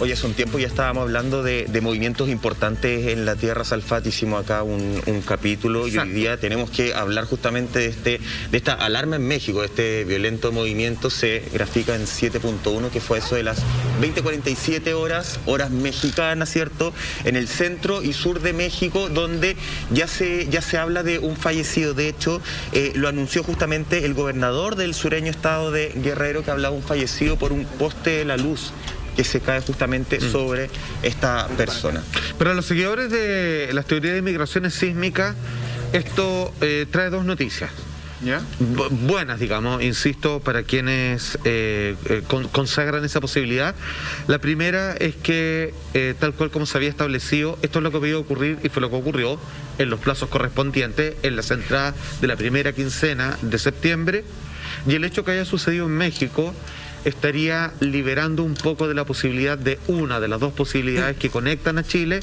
Oye, hace un tiempo ya estábamos hablando de movimientos importantes en la Tierra. Salfate, hicimos acá un capítulo. Exacto. Y hoy día tenemos que hablar justamente de esta alarma en México. Este violento movimiento se grafica en 7.1, que fue eso de las 20:47 horas mexicanas, ¿cierto? En el centro y sur de México, donde ya se habla de un fallecido. De hecho, lo anunció justamente el gobernador del sureño estado de Guerrero, que hablaba de un fallecido por un poste de la luz que se cae justamente sobre esta persona. Pero a los seguidores de las teorías de migraciones sísmicas, esto trae dos noticias. ¿Ya? Buenas, digamos, insisto, para quienes consagran esa posibilidad. La primera es que, tal cual como se había establecido, esto es lo que había ocurrir y fue lo que ocurrió en los plazos correspondientes en las entradas de la primera quincena de septiembre, y el hecho que haya sucedido en México estaría liberando un poco de la posibilidad de una de las dos posibilidades que conectan a Chile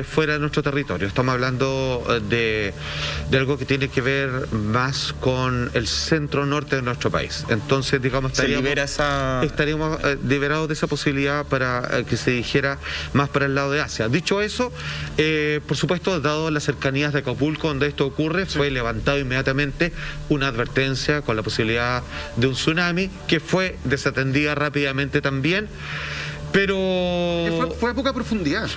fuera de nuestro territorio. Estamos hablando de algo que tiene que ver más con el centro-norte de nuestro país. Entonces, digamos, estaríamos liberados de esa posibilidad para que se dijera más para el lado de Asia. Dicho eso, por supuesto, dado las cercanías de Acapulco, donde esto ocurre, fue levantado inmediatamente una advertencia con la posibilidad de un tsunami, que fue desatendida rápidamente también, pero... Fue a poca profundidad.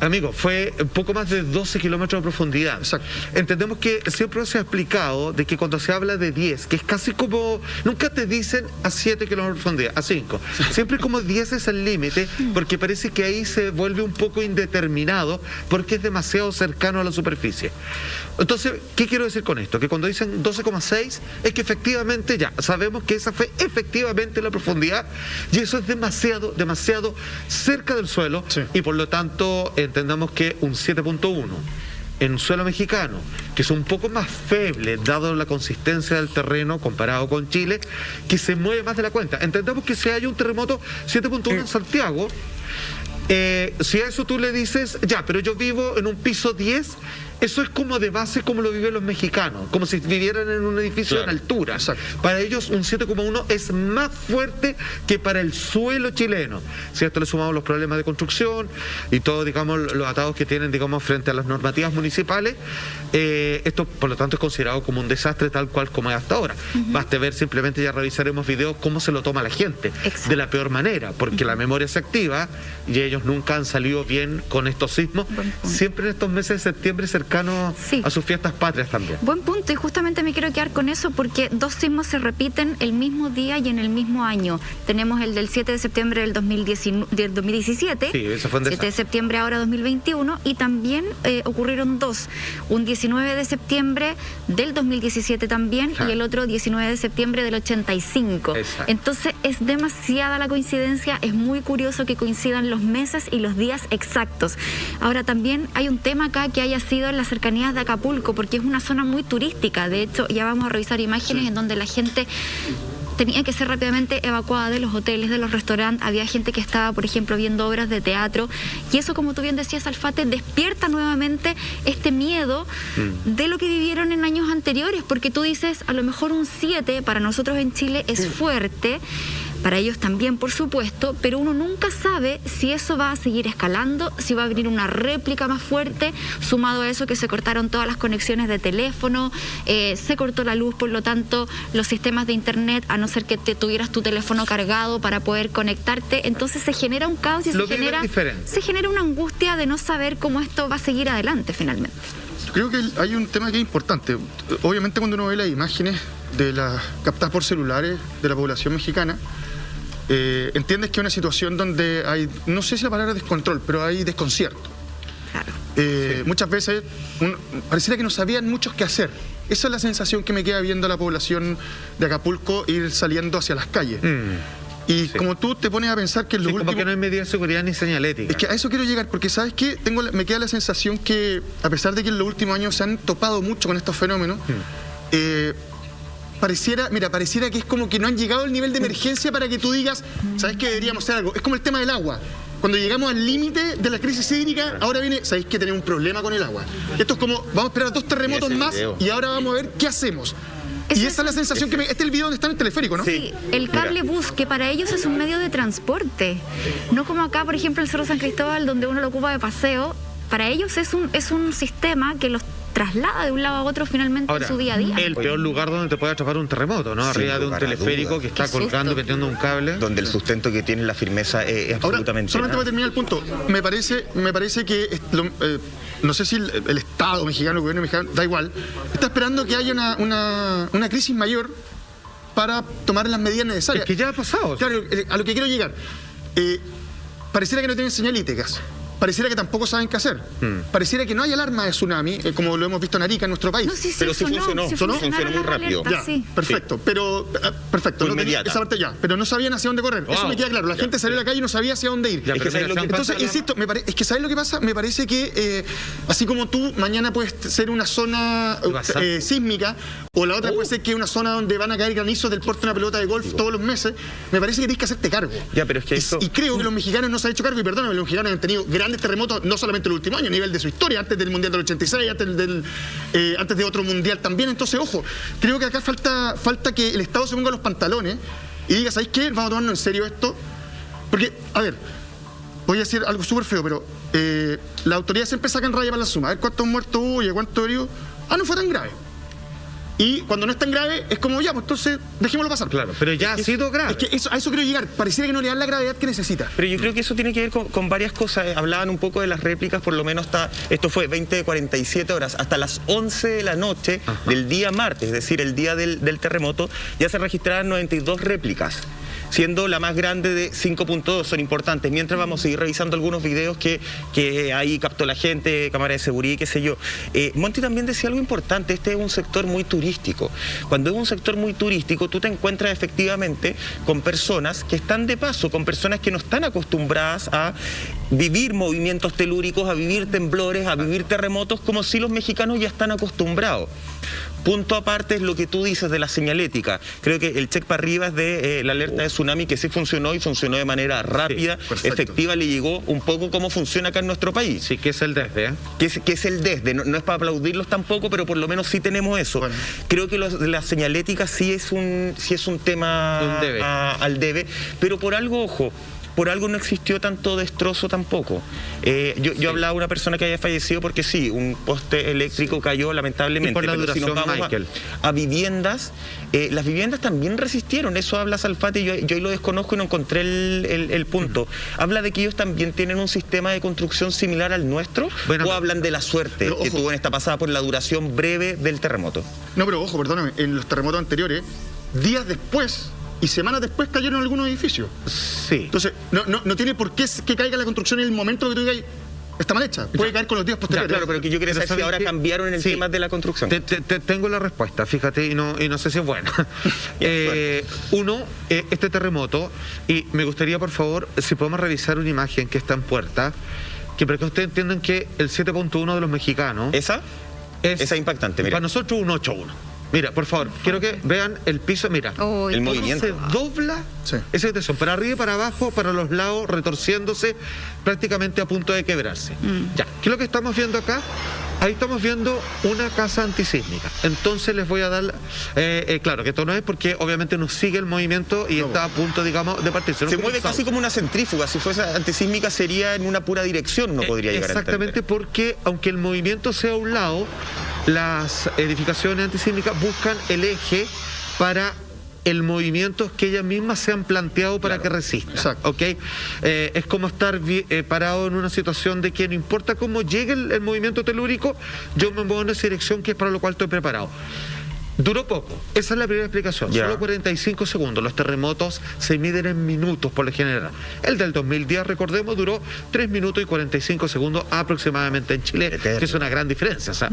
Amigo, fue poco más de 12 kilómetros de profundidad. Exacto. Entendemos que siempre se ha explicado de que cuando se habla de 10, que es casi como... Nunca te dicen a 7 kilómetros de profundidad, a 5. Siempre como 10 es el límite, porque parece que ahí se vuelve un poco indeterminado, porque es demasiado cercano a la superficie. Entonces, ¿qué quiero decir con esto? Que cuando dicen 12,6 es que efectivamente ya sabemos que esa fue efectivamente la profundidad, y eso es demasiado cerca del suelo, y por lo tanto entendamos que un 7.1 en suelo mexicano, que es un poco más feble dado la consistencia del terreno comparado con Chile, que se mueve más de la cuenta. Entendamos que si hay un terremoto 7.1 en Santiago, si a eso tú le dices, ya, pero yo vivo en un piso 10, eso es como de base como lo viven los mexicanos, como si vivieran en un edificio en altura. Exacto. Para ellos un 7,1 es más fuerte que para el suelo chileno. Si a esto le sumamos los problemas de construcción y todo, digamos, los atados que tienen, digamos, frente a las normativas municipales, esto por lo tanto es considerado como un desastre tal cual como es hasta ahora. Baste ver, simplemente ya revisaremos videos cómo se lo toma la gente. Exacto. De la peor manera, porque la memoria se activa y ellos nunca han salido bien con estos sismos, siempre en estos meses de septiembre cercanos a sus fiestas patrias también. Buen punto, y justamente me quiero quedar con eso porque dos sismos se repiten el mismo día y en el mismo año. Tenemos el del 7 de septiembre del 2017, sí, eso fue un 7 de septiembre ahora 2021, y también ocurrieron dos, un 19 de septiembre del 2017 también, y el otro 19 de septiembre del 85. Exacto. Entonces es demasiada la coincidencia, es muy curioso que coincidan los meses y los días exactos. Ahora también hay un tema acá que haya sido en las cercanías de Acapulco, porque es una zona muy turística. De hecho, ya vamos a revisar imágenes en donde la gente tenía que ser rápidamente evacuada de los hoteles, de los restaurantes. Había gente que estaba, por ejemplo, viendo obras de teatro, y eso, como tú bien decías, Salfate, despierta nuevamente este miedo de lo que vivieron en años anteriores, porque tú dices, a lo mejor un 7 para nosotros en Chile es fuerte, para ellos también, por supuesto, pero uno nunca sabe si eso va a seguir escalando, si va a venir una réplica más fuerte, sumado a eso que se cortaron todas las conexiones de teléfono, se cortó la luz, por lo tanto, los sistemas de internet, a no ser que te tuvieras tu teléfono cargado para poder conectarte, entonces se genera un caos y se genera una angustia de no saber cómo esto va a seguir adelante finalmente. Creo que hay un tema que es importante. Obviamente, cuando uno ve las imágenes de las captadas por celulares de la población mexicana, entiendes que es una situación donde hay, no sé si la palabra es descontrol, pero hay desconcierto. Claro. Muchas veces pareciera que no sabían muchos qué hacer. Esa es la sensación que me queda viendo a la población de Acapulco ir saliendo hacia las calles. Y como tú te pones a pensar que en lo último... como que no hay medidas de seguridad ni señalética. Es que a eso quiero llegar, porque ¿sabes qué? Me queda la sensación que, a pesar de que en los últimos años se han topado mucho con estos fenómenos, pareciera que es como que no han llegado al nivel de emergencia para que tú digas, ¿sabes qué? Deberíamos hacer algo. Es como el tema del agua. Cuando llegamos al límite de la crisis hídrica, ahora viene, ¿sabéis que tenemos un problema con el agua? Esto es como, vamos a esperar 2 terremotos más y ahora vamos a ver qué hacemos. Y esa es la sensación que este es el video donde está en el teleférico, ¿no? Sí, el cable bus, que para ellos es un medio de transporte. No como acá, por ejemplo, el Cerro San Cristóbal, donde uno lo ocupa de paseo. Para ellos es un sistema que los traslada de un lado a otro finalmente en su día a día. El peor lugar donde te puede atrapar un terremoto, ¿no? Arriba de un teleférico que está colgando, metiendo un cable. Donde el sustento que tiene la firmeza es absolutamente... Solamente para terminar el punto, me parece que, no sé si el Estado mexicano, el gobierno mexicano, da igual, está esperando que haya una crisis mayor para tomar las medidas necesarias. Es que ya ha pasado. Claro, a lo que quiero llegar. Pareciera que no tienen señalíticas. Pareciera que tampoco saben qué hacer. Pareciera que no hay alarma de tsunami, como lo hemos visto en Arica, en nuestro país. No, sí, pero sí funcionó. Funcionó muy rápido. Ya, perfecto. Pero, perfecto. Esa parte ya. Pero no sabían hacia dónde correr. Eso me queda claro. La gente salió a la calle y no sabía hacia dónde ir. Entonces, insisto, es que ¿sabes lo que pasa? Me parece que, así como tú, mañana puedes ser una zona sísmica, o la otra puede ser que una zona donde van a caer granizos del porte de una pelota de golf todos los meses, me parece que tienes que hacerte cargo. Ya, pero es que y creo que los mexicanos no se han hecho cargo, y perdóname, los mexicanos han tenido grandes terremotos, no solamente el último año, a nivel de su historia, antes del Mundial del 86, antes de otro Mundial también. Entonces, ojo, creo que acá falta que el Estado se ponga los pantalones y diga, ¿sabéis qué? Vamos a tomarnos en serio esto. Porque, a ver, voy a decir algo súper feo, pero las autoridades siempre sacan raya para la suma. A ver cuántos muertos hubo y cuántos heridos. No fue tan grave. Y cuando no es tan grave, es como ya, pues entonces dejémoslo pasar. Claro, pero ya ha sido grave. Es que a eso quiero llegar. Pareciera que no le dan la gravedad que necesita. Pero yo creo que eso tiene que ver con varias cosas. Hablaban un poco de las réplicas, por lo menos esto fue 20 de 47 horas, hasta las 11 de la noche del día martes, es decir, el día del terremoto, ya se registraron 92 réplicas, siendo la más grande de 5.2, son importantes. Mientras vamos a seguir revisando algunos videos que ahí captó la gente, cámara de seguridad y qué sé yo. Monty también decía algo importante, este es un sector muy turístico. Cuando es un sector muy turístico, tú te encuentras efectivamente con personas que están de paso, con personas que no están acostumbradas a vivir movimientos telúricos, a vivir temblores, a vivir terremotos, como si los mexicanos ya están acostumbrados. Punto aparte es lo que tú dices de la señalética. Creo que el check para arriba es de la alerta de tsunami, que sí funcionó y funcionó de manera rápida, efectiva, le llegó un poco como funciona acá en nuestro país. Sí, que es el desde, que es el desde, no es para aplaudirlos tampoco, pero por lo menos sí tenemos eso. Bueno. Creo que la señalética sí es un tema al debe, pero por algo, ojo, por algo no existió tanto destrozo tampoco. Yo hablaba de una persona que haya fallecido porque sí, un poste eléctrico cayó lamentablemente. Y por la pero duración, si nos vamos a viviendas, las viviendas también resistieron. Eso habla Salfate, yo ahí lo desconozco y no encontré el punto. ¿Habla de que ellos también tienen un sistema de construcción similar al nuestro? Bueno, ¿o hablan de la suerte que tuvo en esta pasada por la duración breve del terremoto? No, pero ojo, perdóname, en los terremotos anteriores, días después y semanas después cayeron algunos edificios. Sí. Entonces, no tiene por qué que caiga la construcción en el momento que tú digas, está mal hecha. Puede caer con los días posteriores. Claro, pero que yo quería saber si ahora cambiaron en el tema de la construcción. Tengo la respuesta, fíjate, y no sé si es buena. Este terremoto, y me gustaría, por favor, si podemos revisar una imagen que está en puerta, que para que ustedes entiendan que el 7.1 de los mexicanos... Esa es impactante, mira. Para nosotros un 8.1. Mira, por favor, quiero que vean el piso, mira. El movimiento. Se dobla esa tensión, para arriba y para abajo, para los lados, retorciéndose, prácticamente a punto de quebrarse. Ya, ¿qué es lo que estamos viendo acá? Ahí estamos viendo una casa antisísmica. Entonces les voy a dar, claro, que esto no es porque obviamente nos sigue el movimiento y está a punto, digamos, de partirse. Se mueve casi como una centrífuga. Si fuese antisísmica sería en una pura dirección, no podría llegar exactamente, porque aunque el movimiento sea a un lado, las edificaciones antisísmicas buscan el eje para el movimiento que ellas mismas se han planteado para que resista. ¿Okay? Es como estar parado en una situación de que no importa cómo llegue el movimiento telúrico, yo me muevo en esa dirección, que es para lo cual estoy preparado. Duró poco, esa es la primera explicación, solo 45 segundos. Los terremotos se miden en minutos por lo general. El del 2010, recordemos, duró 3 minutos y 45 segundos aproximadamente en Chile, que es una gran diferencia. O sea,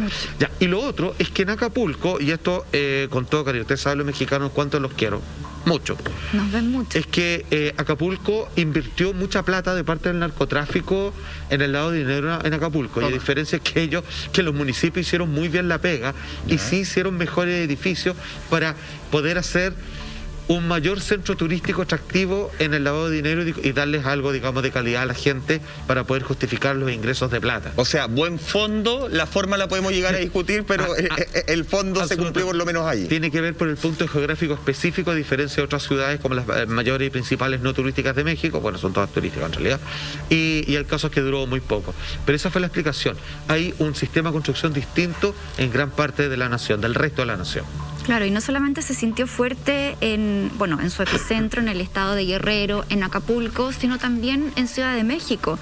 y lo otro es que en Acapulco, y esto con todo cariño, ustedes saben los mexicanos cuánto los quiero, mucho. Nos ven mucho. Es que Acapulco invirtió mucha plata de parte del narcotráfico en el lado de dinero en Acapulco. Y a diferencia que los municipios hicieron muy bien la pega y sí hicieron mejores edificios para poder hacer un mayor centro turístico atractivo en el lavado de dinero y darles algo, digamos, de calidad a la gente para poder justificar los ingresos de plata. O sea, buen fondo, la forma la podemos llegar a discutir, pero el fondo se cumplió por lo menos ahí. Tiene que ver por el punto geográfico específico, a diferencia de otras ciudades como las mayores y principales no turísticas de México, bueno, son todas turísticas en realidad, y el caso es que duró muy poco. Pero esa fue la explicación. Hay un sistema de construcción distinto en gran parte de la nación, del resto de la nación. Claro, y no solamente se sintió fuerte en su epicentro, en el estado de Guerrero, en Acapulco, sino también en Ciudad de México.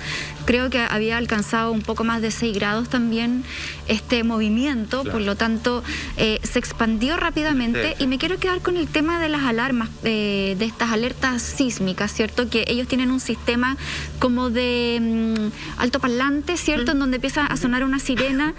Creo que había alcanzado un poco más de 6 grados también este movimiento, por lo tanto se expandió rápidamente. Y me quiero quedar con el tema de las alarmas, de estas alertas sísmicas, ¿cierto? Que ellos tienen un sistema como de altoparlante, ¿cierto? En donde empieza a sonar una sirena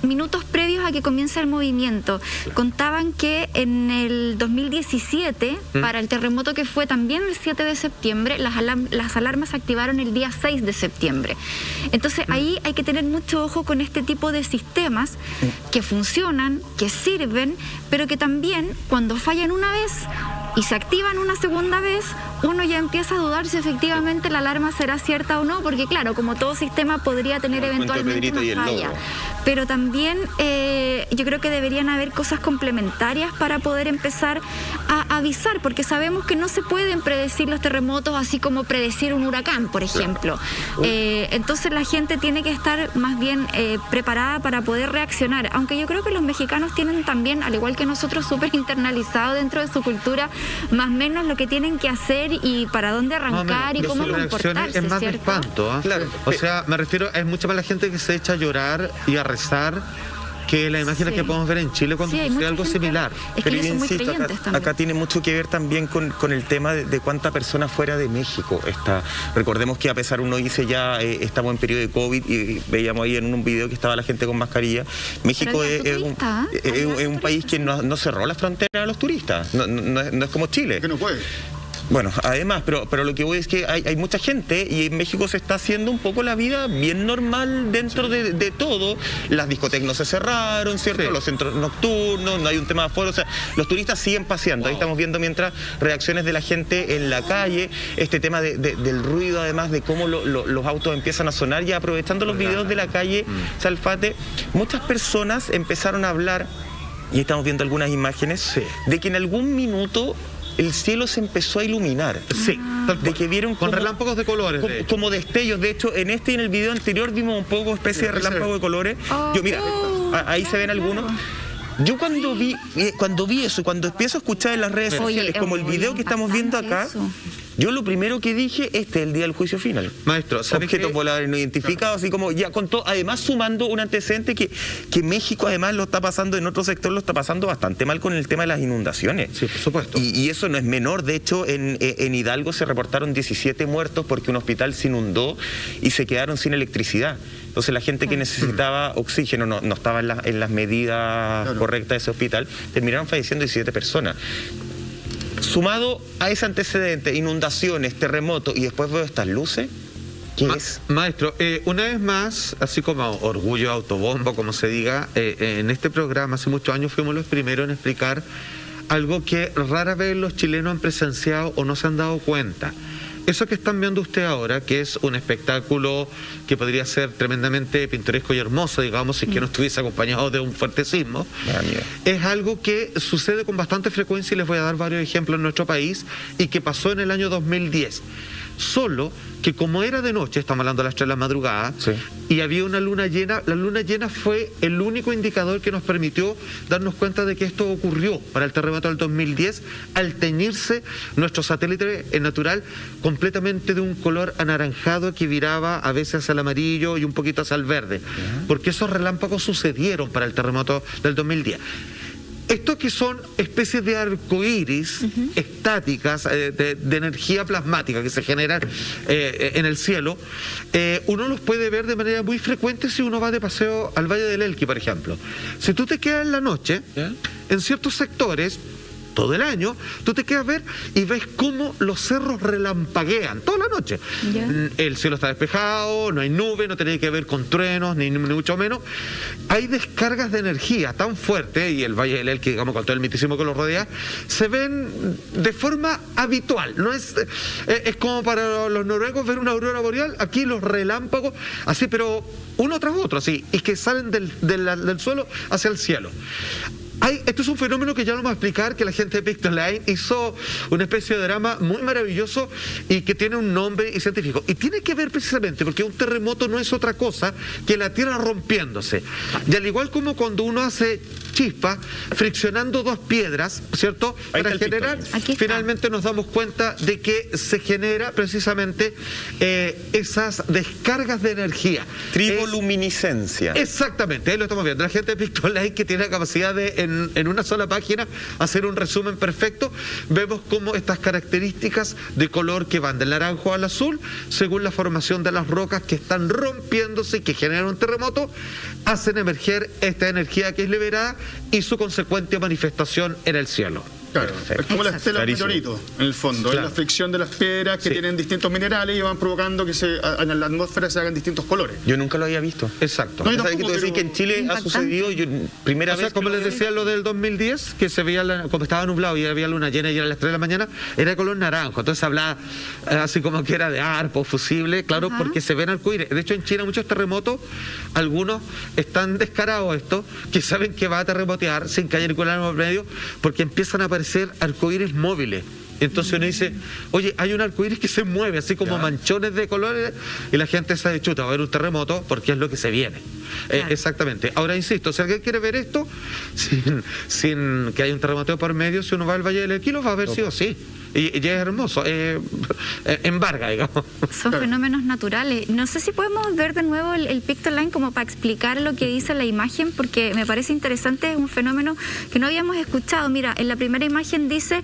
minutos previos a que comience el movimiento. Contaban que en el 2017, para el terremoto que fue también el 7 de septiembre, las alarmas se activaron el día 6 de septiembre. Entonces ahí hay que tener mucho ojo con este tipo de sistemas que funcionan, que sirven, pero que también cuando fallan una vez y se activan una segunda vez, uno ya empieza a dudar si efectivamente la alarma será cierta o no, porque claro, como todo sistema podría tener eventualmente una falla. Pero también yo creo que deberían haber cosas complementarias para poder empezar a avisar, porque sabemos que no se pueden predecir los terremotos así como predecir un huracán, por ejemplo. Entonces la gente tiene que estar más bien preparada para poder reaccionar, aunque yo creo que los mexicanos tienen también, al igual que nosotros, súper internalizado dentro de su cultura, más o menos lo que tienen que hacer y para dónde arrancar y cómo comportarse, es más ¿cierto? de espanto, ¿eh? Claro. O sea, me refiero, es mucha más la gente que se echa a llorar y a rezar que las imágenes que podemos ver en Chile cuando sucede algo similar. Es que ellos son muy creyentes también. Acá tiene mucho que ver también con el tema de cuánta persona fuera de México está. Recordemos que a pesar, uno dice ya estamos en periodo de COVID y veíamos ahí en un video que estaba la gente con mascarilla. México es un país que no cerró las fronteras a los turistas. No es como Chile. Que no puede. Bueno, además, pero lo que voy es que hay mucha gente y en México se está haciendo un poco la vida bien normal dentro de todo. Las discotecas no se cerraron, ¿cierto? Sí. Los centros nocturnos, no hay un tema de aforo, o sea, los turistas siguen paseando. Ahí estamos viendo mientras reacciones de la gente en la calle, este tema del ruido, además de cómo los autos empiezan a sonar, y aprovechando los videos de la calle Salfate, muchas personas empezaron a hablar, y estamos viendo algunas imágenes, de que en algún minuto el cielo se empezó a iluminar. Sí, de que vieron con relámpagos de colores. Como destellos. De hecho, en este y en el video anterior vimos un poco especie de relámpago de colores. Yo, mira, ahí se ven algunos. Yo cuando vi eso, cuando empiezo a escuchar en las redes sociales, como el video que estamos viendo acá, yo lo primero que dije, este es el día del juicio final. Maestro, objetos voladores no identificados, así como ya con todo, además sumando un antecedente que México además lo está pasando, en otro sector lo está pasando bastante mal con el tema de las inundaciones. Sí, por supuesto. Y eso no es menor. De hecho, en Hidalgo se reportaron 17 muertos porque un hospital se inundó y se quedaron sin electricidad. Entonces la gente que necesitaba oxígeno no estaba en las medidas correctas de ese hospital, terminaron falleciendo 17 personas. Sumado a ese antecedente, inundaciones, terremotos, y después veo estas luces, ¿qué es? Maestro, una vez más, así como orgullo autobombo, como se diga, en este programa hace muchos años fuimos los primeros en explicar algo que rara vez los chilenos han presenciado o no se han dado cuenta. Eso que están viendo usted ahora, que es un espectáculo que podría ser tremendamente pintoresco y hermoso, digamos, si que no estuviese acompañado de un fuerte sismo, es algo que sucede con bastante frecuencia, y les voy a dar varios ejemplos en nuestro país, y que pasó en el año 2010. Solo que como era de noche, estamos hablando de las 3 de la madrugada, y había una luna llena, la luna llena fue el único indicador que nos permitió darnos cuenta de que esto ocurrió para el terremoto del 2010, al teñirse nuestro satélite natural completamente de un color anaranjado que viraba a veces hacia el amarillo y un poquito hacia el verde, porque esos relámpagos sucedieron para el terremoto del 2010. Estos que son especies de arcoíris estáticas, de energía plasmática que se generan en el cielo, uno los puede ver de manera muy frecuente si uno va de paseo al Valle del Elqui, por ejemplo. Si tú te quedas en la noche, en ciertos sectores, todo el año, tú te quedas a ver y ves cómo los cerros relampaguean toda la noche. El cielo está despejado, no hay nubes, no tiene que ver con truenos, ni mucho menos. Hay descargas de energía tan fuertes, y el Valle del Elqui, digamos, con todo el misticismo que lo rodea, se ven de forma habitual. No es como para los noruegos ver una aurora boreal, aquí los relámpagos, así, pero uno tras otro, así, y que salen del suelo hacia el cielo. Esto es un fenómeno que ya lo vamos a explicar, que la gente de Pictoline hizo una especie de drama muy maravilloso y que tiene un nombre y científico. Y tiene que ver precisamente porque un terremoto no es otra cosa que la Tierra rompiéndose. Y al igual como cuando uno hace chispa, friccionando dos piedras, ¿cierto? Para generar, finalmente nos damos cuenta de que se genera precisamente esas descargas de energía. Triboluminiscencia. Exactamente, ahí lo estamos viendo. La gente de Pictoline, que tiene la capacidad de en una sola página hacer un resumen perfecto, vemos cómo estas características de color que van del naranjo al azul, según la formación de las rocas que están rompiéndose y que generan un terremoto, hacen emerger esta energía que es liberada y su consecuente manifestación en el cielo. Claro, es como la estela del meteorito, en el fondo. Claro. Es la fricción de las piedras que tienen distintos minerales y van provocando que en la atmósfera se hagan distintos colores. Yo nunca lo había visto. Exacto. No, ¿Sabes que tú decís que en Chile ha sucedido? Primera vez. Como les decía lo del 2010, que se veía, como estaba nublado y había luna llena y era las 3 de la mañana, era de color naranjo. Entonces hablaba así como que era de arpo, fusible, claro, porque se ven arcoíris. De hecho, en China muchos terremotos, algunos están descarados esto, que saben que va a terremotear sin que haya ningún árbol en medio, porque empiezan a aparecer arcoíris móviles. Entonces uno dice, oye, hay un arcoíris que se mueve, así como manchones de colores, y la gente se chuta, va a haber un terremoto, porque es lo que se viene. Exactamente. Ahora, insisto, si alguien quiere ver esto, sin que haya un terremoto por medio, si uno va al Valle del Elqui, lo va a ver sí o sí. Y es hermoso, embarga, digamos. Son fenómenos naturales. No sé si podemos ver de nuevo el Pictoline como para explicar lo que dice la imagen, porque me parece interesante, es un fenómeno que no habíamos escuchado. Mira, en la primera imagen dice,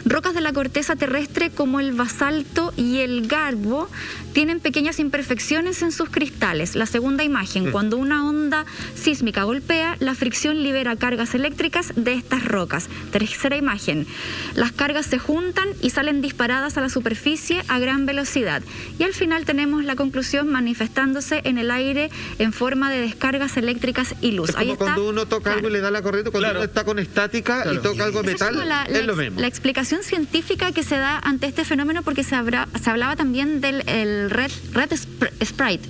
rocas de la corteza terrestre como el basalto y el garbo tienen pequeñas imperfecciones en sus cristales. La segunda imagen, cuando una onda sísmica golpea, la fricción libera cargas eléctricas de estas rocas. Tercera imagen, las cargas se juntan y salen disparadas a la superficie a gran velocidad. Y al final tenemos la conclusión manifestándose en el aire en forma de descargas eléctricas y luz. Es como cuando uno toca algo y le da la corriente, cuando uno está con estática y toca algo de metal, es lo mismo. La explicación científica que se da ante este fenómeno, porque se hablaba también del red sprite,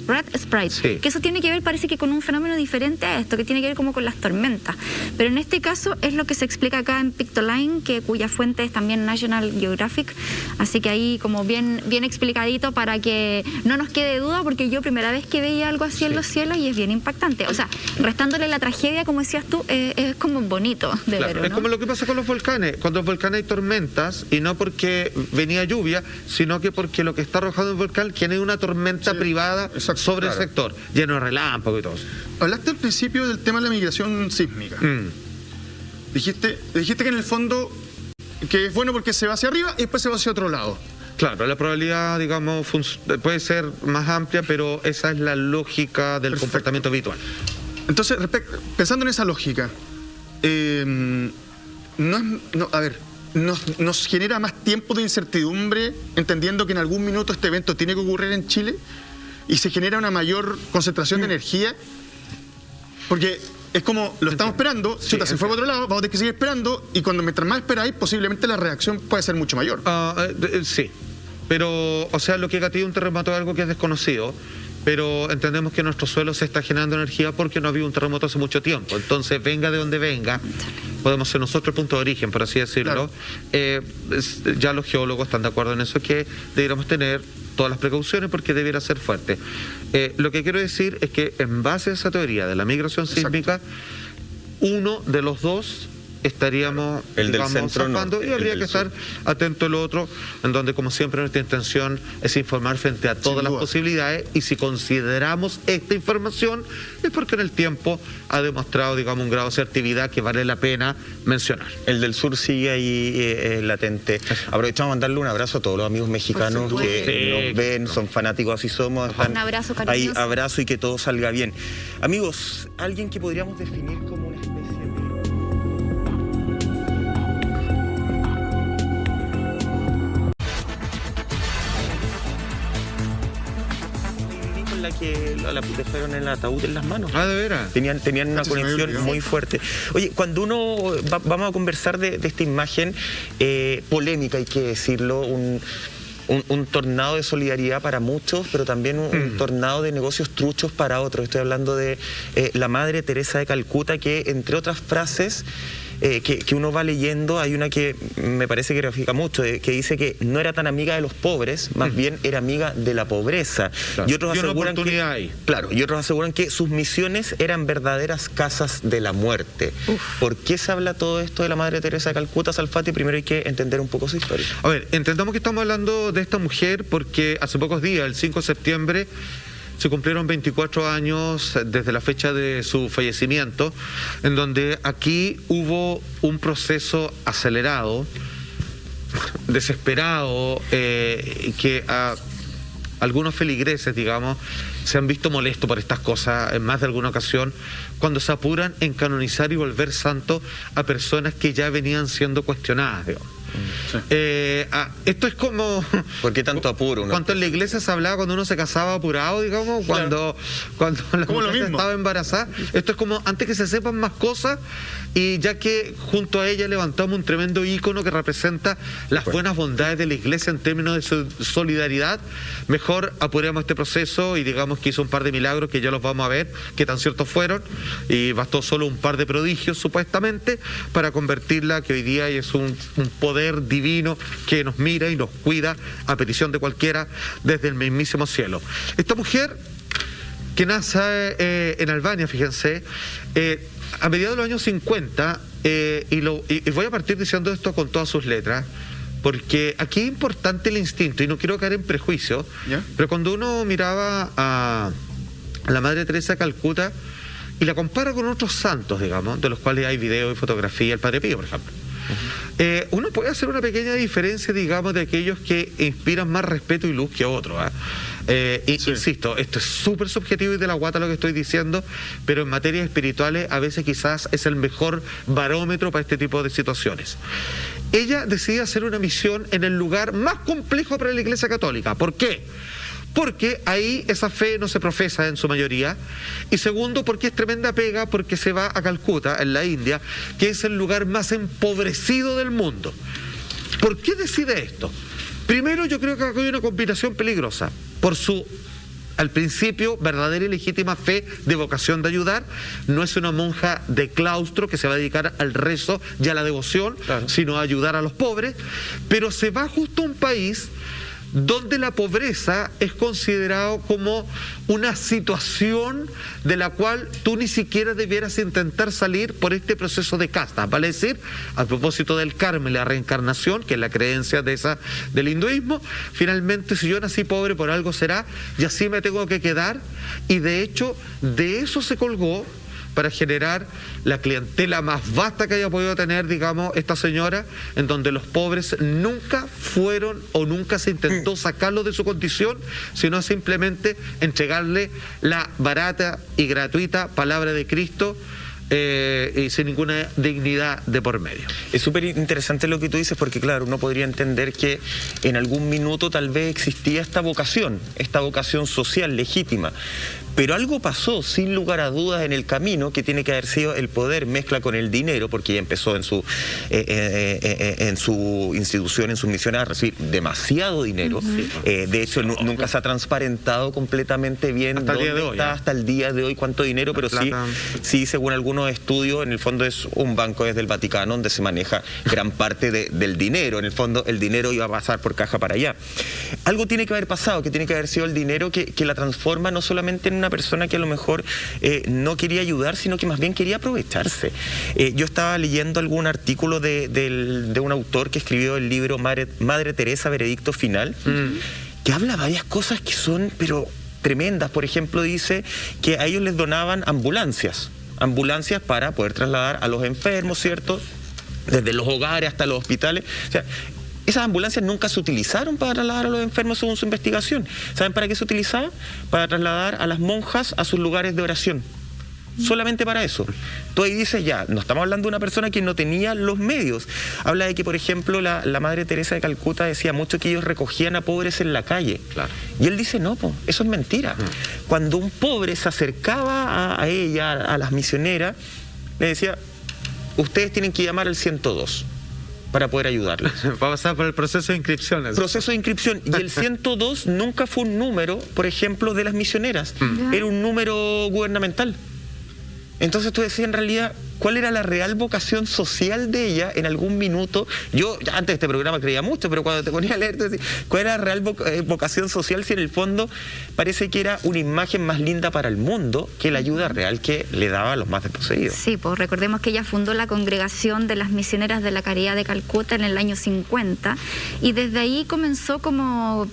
que eso tiene que ver, parece que con un fenómeno diferente a esto, que tiene que ver como con las tormentas. Pero en este caso es lo que se explica acá en Pictoline, cuya fuente es también National Geographic, así que ahí como bien explicadito para que no nos quede duda, porque yo primera vez que veía algo así en los cielos y es bien impactante. O sea, restándole la tragedia, como decías tú, es como bonito de ver, ¿no? Es como lo que pasa con los volcanes. Cuando en los volcanes hay tormentas, y no porque venía lluvia, sino que porque lo que está arrojando el volcán tiene una tormenta privada sobre el sector, lleno de relámpagos y todo eso. Hablaste al principio del tema de la migración sísmica. Dijiste que en el fondo que es bueno porque se va hacia arriba y después se va hacia otro lado. Claro, la probabilidad, digamos, puede ser más amplia, pero esa es la lógica del comportamiento habitual. Entonces, pensando en esa lógica, nos genera más tiempo de incertidumbre, entendiendo que en algún minuto este evento tiene que ocurrir en Chile y se genera una mayor concentración de energía, porque es como, lo estamos esperando, se fue para otro lado, vamos a tener que seguir esperando, y mientras más esperáis, posiblemente la reacción puede ser mucho mayor. Sí, pero, o sea, lo que gatilla un terremoto es algo que es desconocido, pero entendemos que nuestro suelo se está generando energía porque no ha habido un terremoto hace mucho tiempo. Entonces, venga de donde venga, podemos ser nosotros el punto de origen, por así decirlo. Claro. Ya los geólogos están de acuerdo en eso, que deberíamos tener todas las precauciones porque debiera ser fuerte. Lo que quiero decir es que en base a esa teoría de la migración sísmica, uno de los dos estaríamos, el del centro norte, y habría que estar atento al otro, en donde, como siempre, nuestra intención es informar frente a todas las posibilidades, y si consideramos esta información es porque en el tiempo ha demostrado, digamos, un grado de asertividad que vale la pena mencionar. El del sur sigue ahí latente. Aprovechamos a mandarle un abrazo a todos los amigos mexicanos que nos ven, son fanáticos, así somos. Un abrazo cariñoso. Ahí, abrazo y que todo salga bien. Amigos, alguien que podríamos definir como una especie de... que la dejaron en el ataúd en las manos. Ah, ¿de veras? Tenían una conexión muy fuerte. Oye, cuando uno... vamos a conversar de esta imagen polémica, hay que decirlo, un tornado de solidaridad para muchos, pero también un tornado de negocios truchos para otros. Estoy hablando de la Madre Teresa de Calcuta, que entre otras frases que uno va leyendo, hay una que me parece que grafica mucho, que dice que no era tan amiga de los pobres, más bien era amiga de la pobreza. Claro. Y otros aseguran que sus misiones eran verdaderas casas de la muerte. ¿Por qué se habla todo esto de la Madre Teresa de Calcuta, Salfati? Primero hay que entender un poco su historia. A ver, entendamos que estamos hablando de esta mujer porque hace pocos días, el 5 de septiembre, se cumplieron 24 años desde la fecha de su fallecimiento, en donde aquí hubo un proceso acelerado, desesperado, que a algunos feligreses, digamos, se han visto molestos por estas cosas en más de alguna ocasión, cuando se apuran en canonizar y volver santo a personas que ya venían siendo cuestionadas, digamos. Sí. Esto es como... ¿Por qué tanto apuro? Cuando en la iglesia se hablaba cuando uno se casaba apurado, digamos, cuando la mujer estaba embarazada. Esto es como antes que se sepan más cosas, y ya que junto a ella levantamos un tremendo ícono que representa las buenas bondades de la iglesia en términos de solidaridad, mejor apuremos este proceso y digamos que hizo un par de milagros que ya los vamos a ver, que tan ciertos fueron, y bastó solo un par de prodigios supuestamente para convertirla, que hoy día es un poder divino que nos mira y nos cuida a petición de cualquiera desde el mismísimo cielo. Esta mujer que nace en Albania, fíjense, a mediados de los años 50, y voy a partir diciendo esto con todas sus letras, porque aquí es importante el instinto, y no quiero caer en prejuicio, pero cuando uno miraba a la Madre Teresa de Calcuta y la compara con otros santos, digamos, de los cuales hay video y fotografía, el Padre Pío, por ejemplo, uno puede hacer una pequeña diferencia, digamos, de aquellos que inspiran más respeto y luz que otros. Insisto, esto es súper subjetivo y de la guata lo que estoy diciendo, pero en materias espirituales a veces quizás es el mejor barómetro para este tipo de situaciones. Ella decide hacer una misión en el lugar más complejo para la Iglesia Católica. ¿Por qué? Porque ahí esa fe no se profesa en su mayoría, y segundo, porque es tremenda pega, porque se va a Calcuta, en la India, que es el lugar más empobrecido del mundo. ¿Por qué decide esto? Primero, yo creo que acá hay una combinación peligrosa, por su, al principio, verdadera y legítima fe de vocación de ayudar. No es una monja de claustro que se va a dedicar al rezo y a la devoción, sino a ayudar a los pobres, pero se va justo a un país donde la pobreza es considerado como una situación de la cual tú ni siquiera debieras intentar salir por este proceso de casta. Vale decir, a propósito del karma y la reencarnación, que es la creencia del hinduismo, finalmente si yo nací pobre por algo será, y así me tengo que quedar, y de hecho de eso se colgó para generar la clientela más vasta que haya podido tener, digamos, esta señora, en donde los pobres nunca fueron o nunca se intentó sacarlos de su condición, sino simplemente entregarle la barata y gratuita palabra de Cristo, y sin ninguna dignidad de por medio. Es súper interesante lo que tú dices, porque claro, uno podría entender que en algún minuto tal vez existía esta vocación social legítima, pero algo pasó sin lugar a dudas en el camino, que tiene que haber sido el poder mezcla con el dinero, porque ella empezó en su institución, en sus misiones, a recibir demasiado dinero. De hecho, nunca se ha transparentado completamente bien hasta el día de hoy, hasta el día de hoy cuánto dinero, pero sí, según algunos estudios, en el fondo es un banco desde el Vaticano donde se maneja gran parte del dinero. En el fondo, el dinero iba a pasar por caja para allá. Algo tiene que haber pasado, que tiene que haber sido el dinero que la transforma no solamente en una persona que a lo mejor no quería ayudar, sino que más bien quería aprovecharse. Yo estaba leyendo algún artículo de un autor que escribió el libro Madre Teresa, Veredicto Final, que habla varias cosas que son, pero tremendas. Por ejemplo, dice que a ellos les donaban ambulancias para poder trasladar a los enfermos, ¿cierto? Desde los hogares hasta los hospitales. O sea, esas ambulancias nunca se utilizaron para trasladar a los enfermos según su investigación. ¿Saben para qué se utilizaba? Para trasladar a las monjas a sus lugares de oración. solamente para eso. Tú ahí dices, ya, no estamos hablando de una persona que no tenía los medios. Habla de que, por ejemplo, la Madre Teresa de Calcuta decía mucho que ellos recogían a pobres en la calle. Claro. Y él dice, no, eso es mentira. Cuando un pobre se acercaba a ella, a las misioneras, le decía, ustedes tienen que llamar al 102 para poder ayudarles. Va a pasar por el proceso de inscripción. Proceso de inscripción. Y el 102 nunca fue un número, por ejemplo, de las misioneras. Era un número gubernamental. Entonces tú decías, en realidad, ¿cuál era la real vocación social de ella en algún minuto? Yo antes de este programa creía mucho, pero cuando te ponía a leer, te decía, ¿cuál era la real vocación social si en el fondo parece que era una imagen más linda para el mundo que la ayuda real que le daba a los más desposeídos? Sí, pues recordemos que ella fundó la Congregación de las Misioneras de la Caridad de Calcuta en el año 50 y desde ahí comenzó como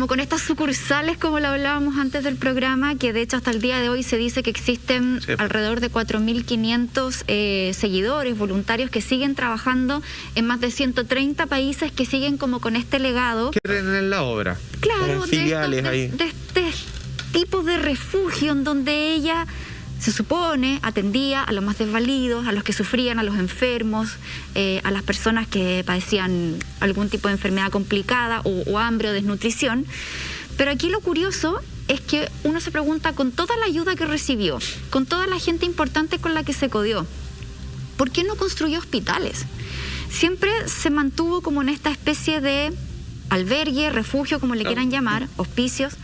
con estas sucursales, como lo hablábamos antes del programa, que de hecho hasta el día de hoy se dice que existen alrededor de 4.500 seguidores, voluntarios que siguen trabajando en más de 130 países, que siguen como con este legado. Que creen en la obra. Claro, filiales de este tipo de refugio en donde ella, se supone, atendía a los más desvalidos, a los que sufrían, a los enfermos, a las personas que padecían algún tipo de enfermedad complicada o hambre o desnutrición. Pero aquí lo curioso es que uno se pregunta, con toda la ayuda que recibió, con toda la gente importante con la que se codió, ¿por qué no construyó hospitales? Siempre se mantuvo como en esta especie de albergue, refugio, como le quieran llamar, hospicios,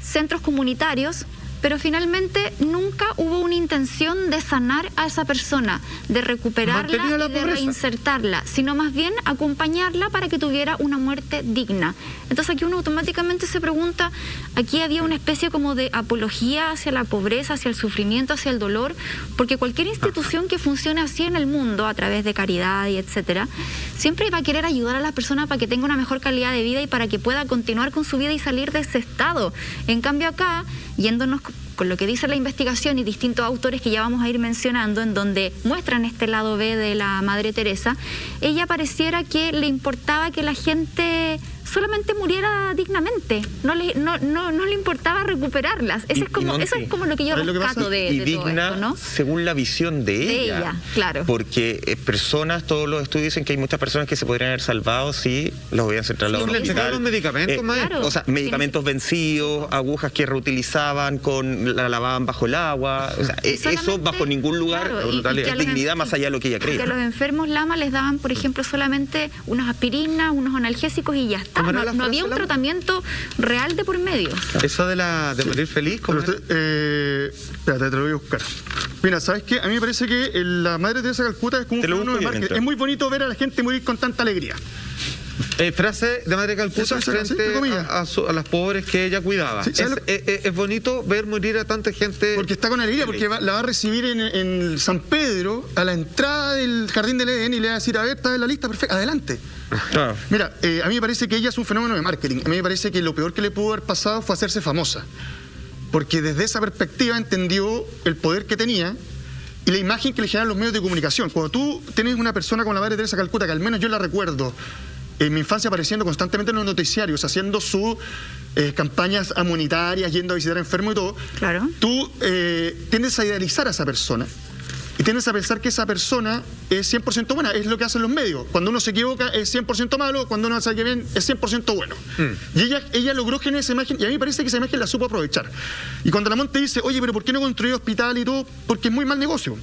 centros comunitarios, pero finalmente nunca hubo una intención de sanar a esa persona, de recuperarla y de reinsertarla, sino más bien acompañarla para que tuviera una muerte digna. Entonces aquí uno automáticamente se pregunta, aquí había una especie como de apología hacia la pobreza, hacia el sufrimiento, hacia el dolor, porque cualquier institución que funcione así en el mundo, a través de caridad y etcétera, siempre va a querer ayudar a la persona para que tenga una mejor calidad de vida y para que pueda continuar con su vida y salir de ese estado. En cambio acá, yéndonos con lo que dice la investigación y distintos autores que ya vamos a ir mencionando, en donde muestran este lado B de la Madre Teresa, ella pareciera que le importaba que la gente solamente muriera dignamente, no le importaba recuperarlas. Eso es como lo que yo rescato de todo esto, ¿no? Según la visión de ella, claro. Porque todos los estudios dicen que hay muchas personas que se podrían haber salvado si los hubieran centrado en los medicamentos, claro. O sea, medicamentos vencidos, agujas que reutilizaban, la lavaban bajo el agua, o sea, eso bajo ningún lugar, claro, dignidad más allá de lo que ella creía. Que a los enfermos Lama les daban, por ejemplo, solamente unas aspirinas, unos analgésicos y ya está. No había un tratamiento real de por medio. Eso de morir feliz, espérate, te lo voy a buscar. Mira, ¿sabes qué? A mí me parece que la Madre Teresa de Calcuta es como un fenómeno de marketing. Es muy bonito ver a la gente morir con tanta alegría. Frase de Madre Calcuta frente a las pobres que ella cuidaba. Sí, es bonito ver morir a tanta gente. Porque está con alegría, porque la va a recibir en San Pedro, a la entrada del Jardín del Edén, y le va a decir, a ver, está en la lista, perfecto, adelante. Claro. Mira, a mí me parece que ella es un fenómeno de marketing. A mí me parece que lo peor que le pudo haber pasado fue hacerse famosa. Porque desde esa perspectiva entendió el poder que tenía y la imagen que le generan los medios de comunicación. Cuando tú tienes una persona como la Madre Teresa de Calcuta, que al menos yo la recuerdo en mi infancia apareciendo constantemente en los noticiarios, haciendo sus campañas humanitarias, yendo a visitar enfermos y todo, claro. Tú tiendes a idealizar a esa persona y tiendes a pensar que esa persona es 100% buena. Es lo que hacen los medios. Cuando uno se equivoca es 100% malo, cuando uno hace que bien es 100% bueno. Y ella logró generar esa imagen, y a mí me parece que esa imagen la supo aprovechar. Y cuando la Monte dice, oye, pero ¿por qué no construyó hospital y todo? Porque es muy mal negocio.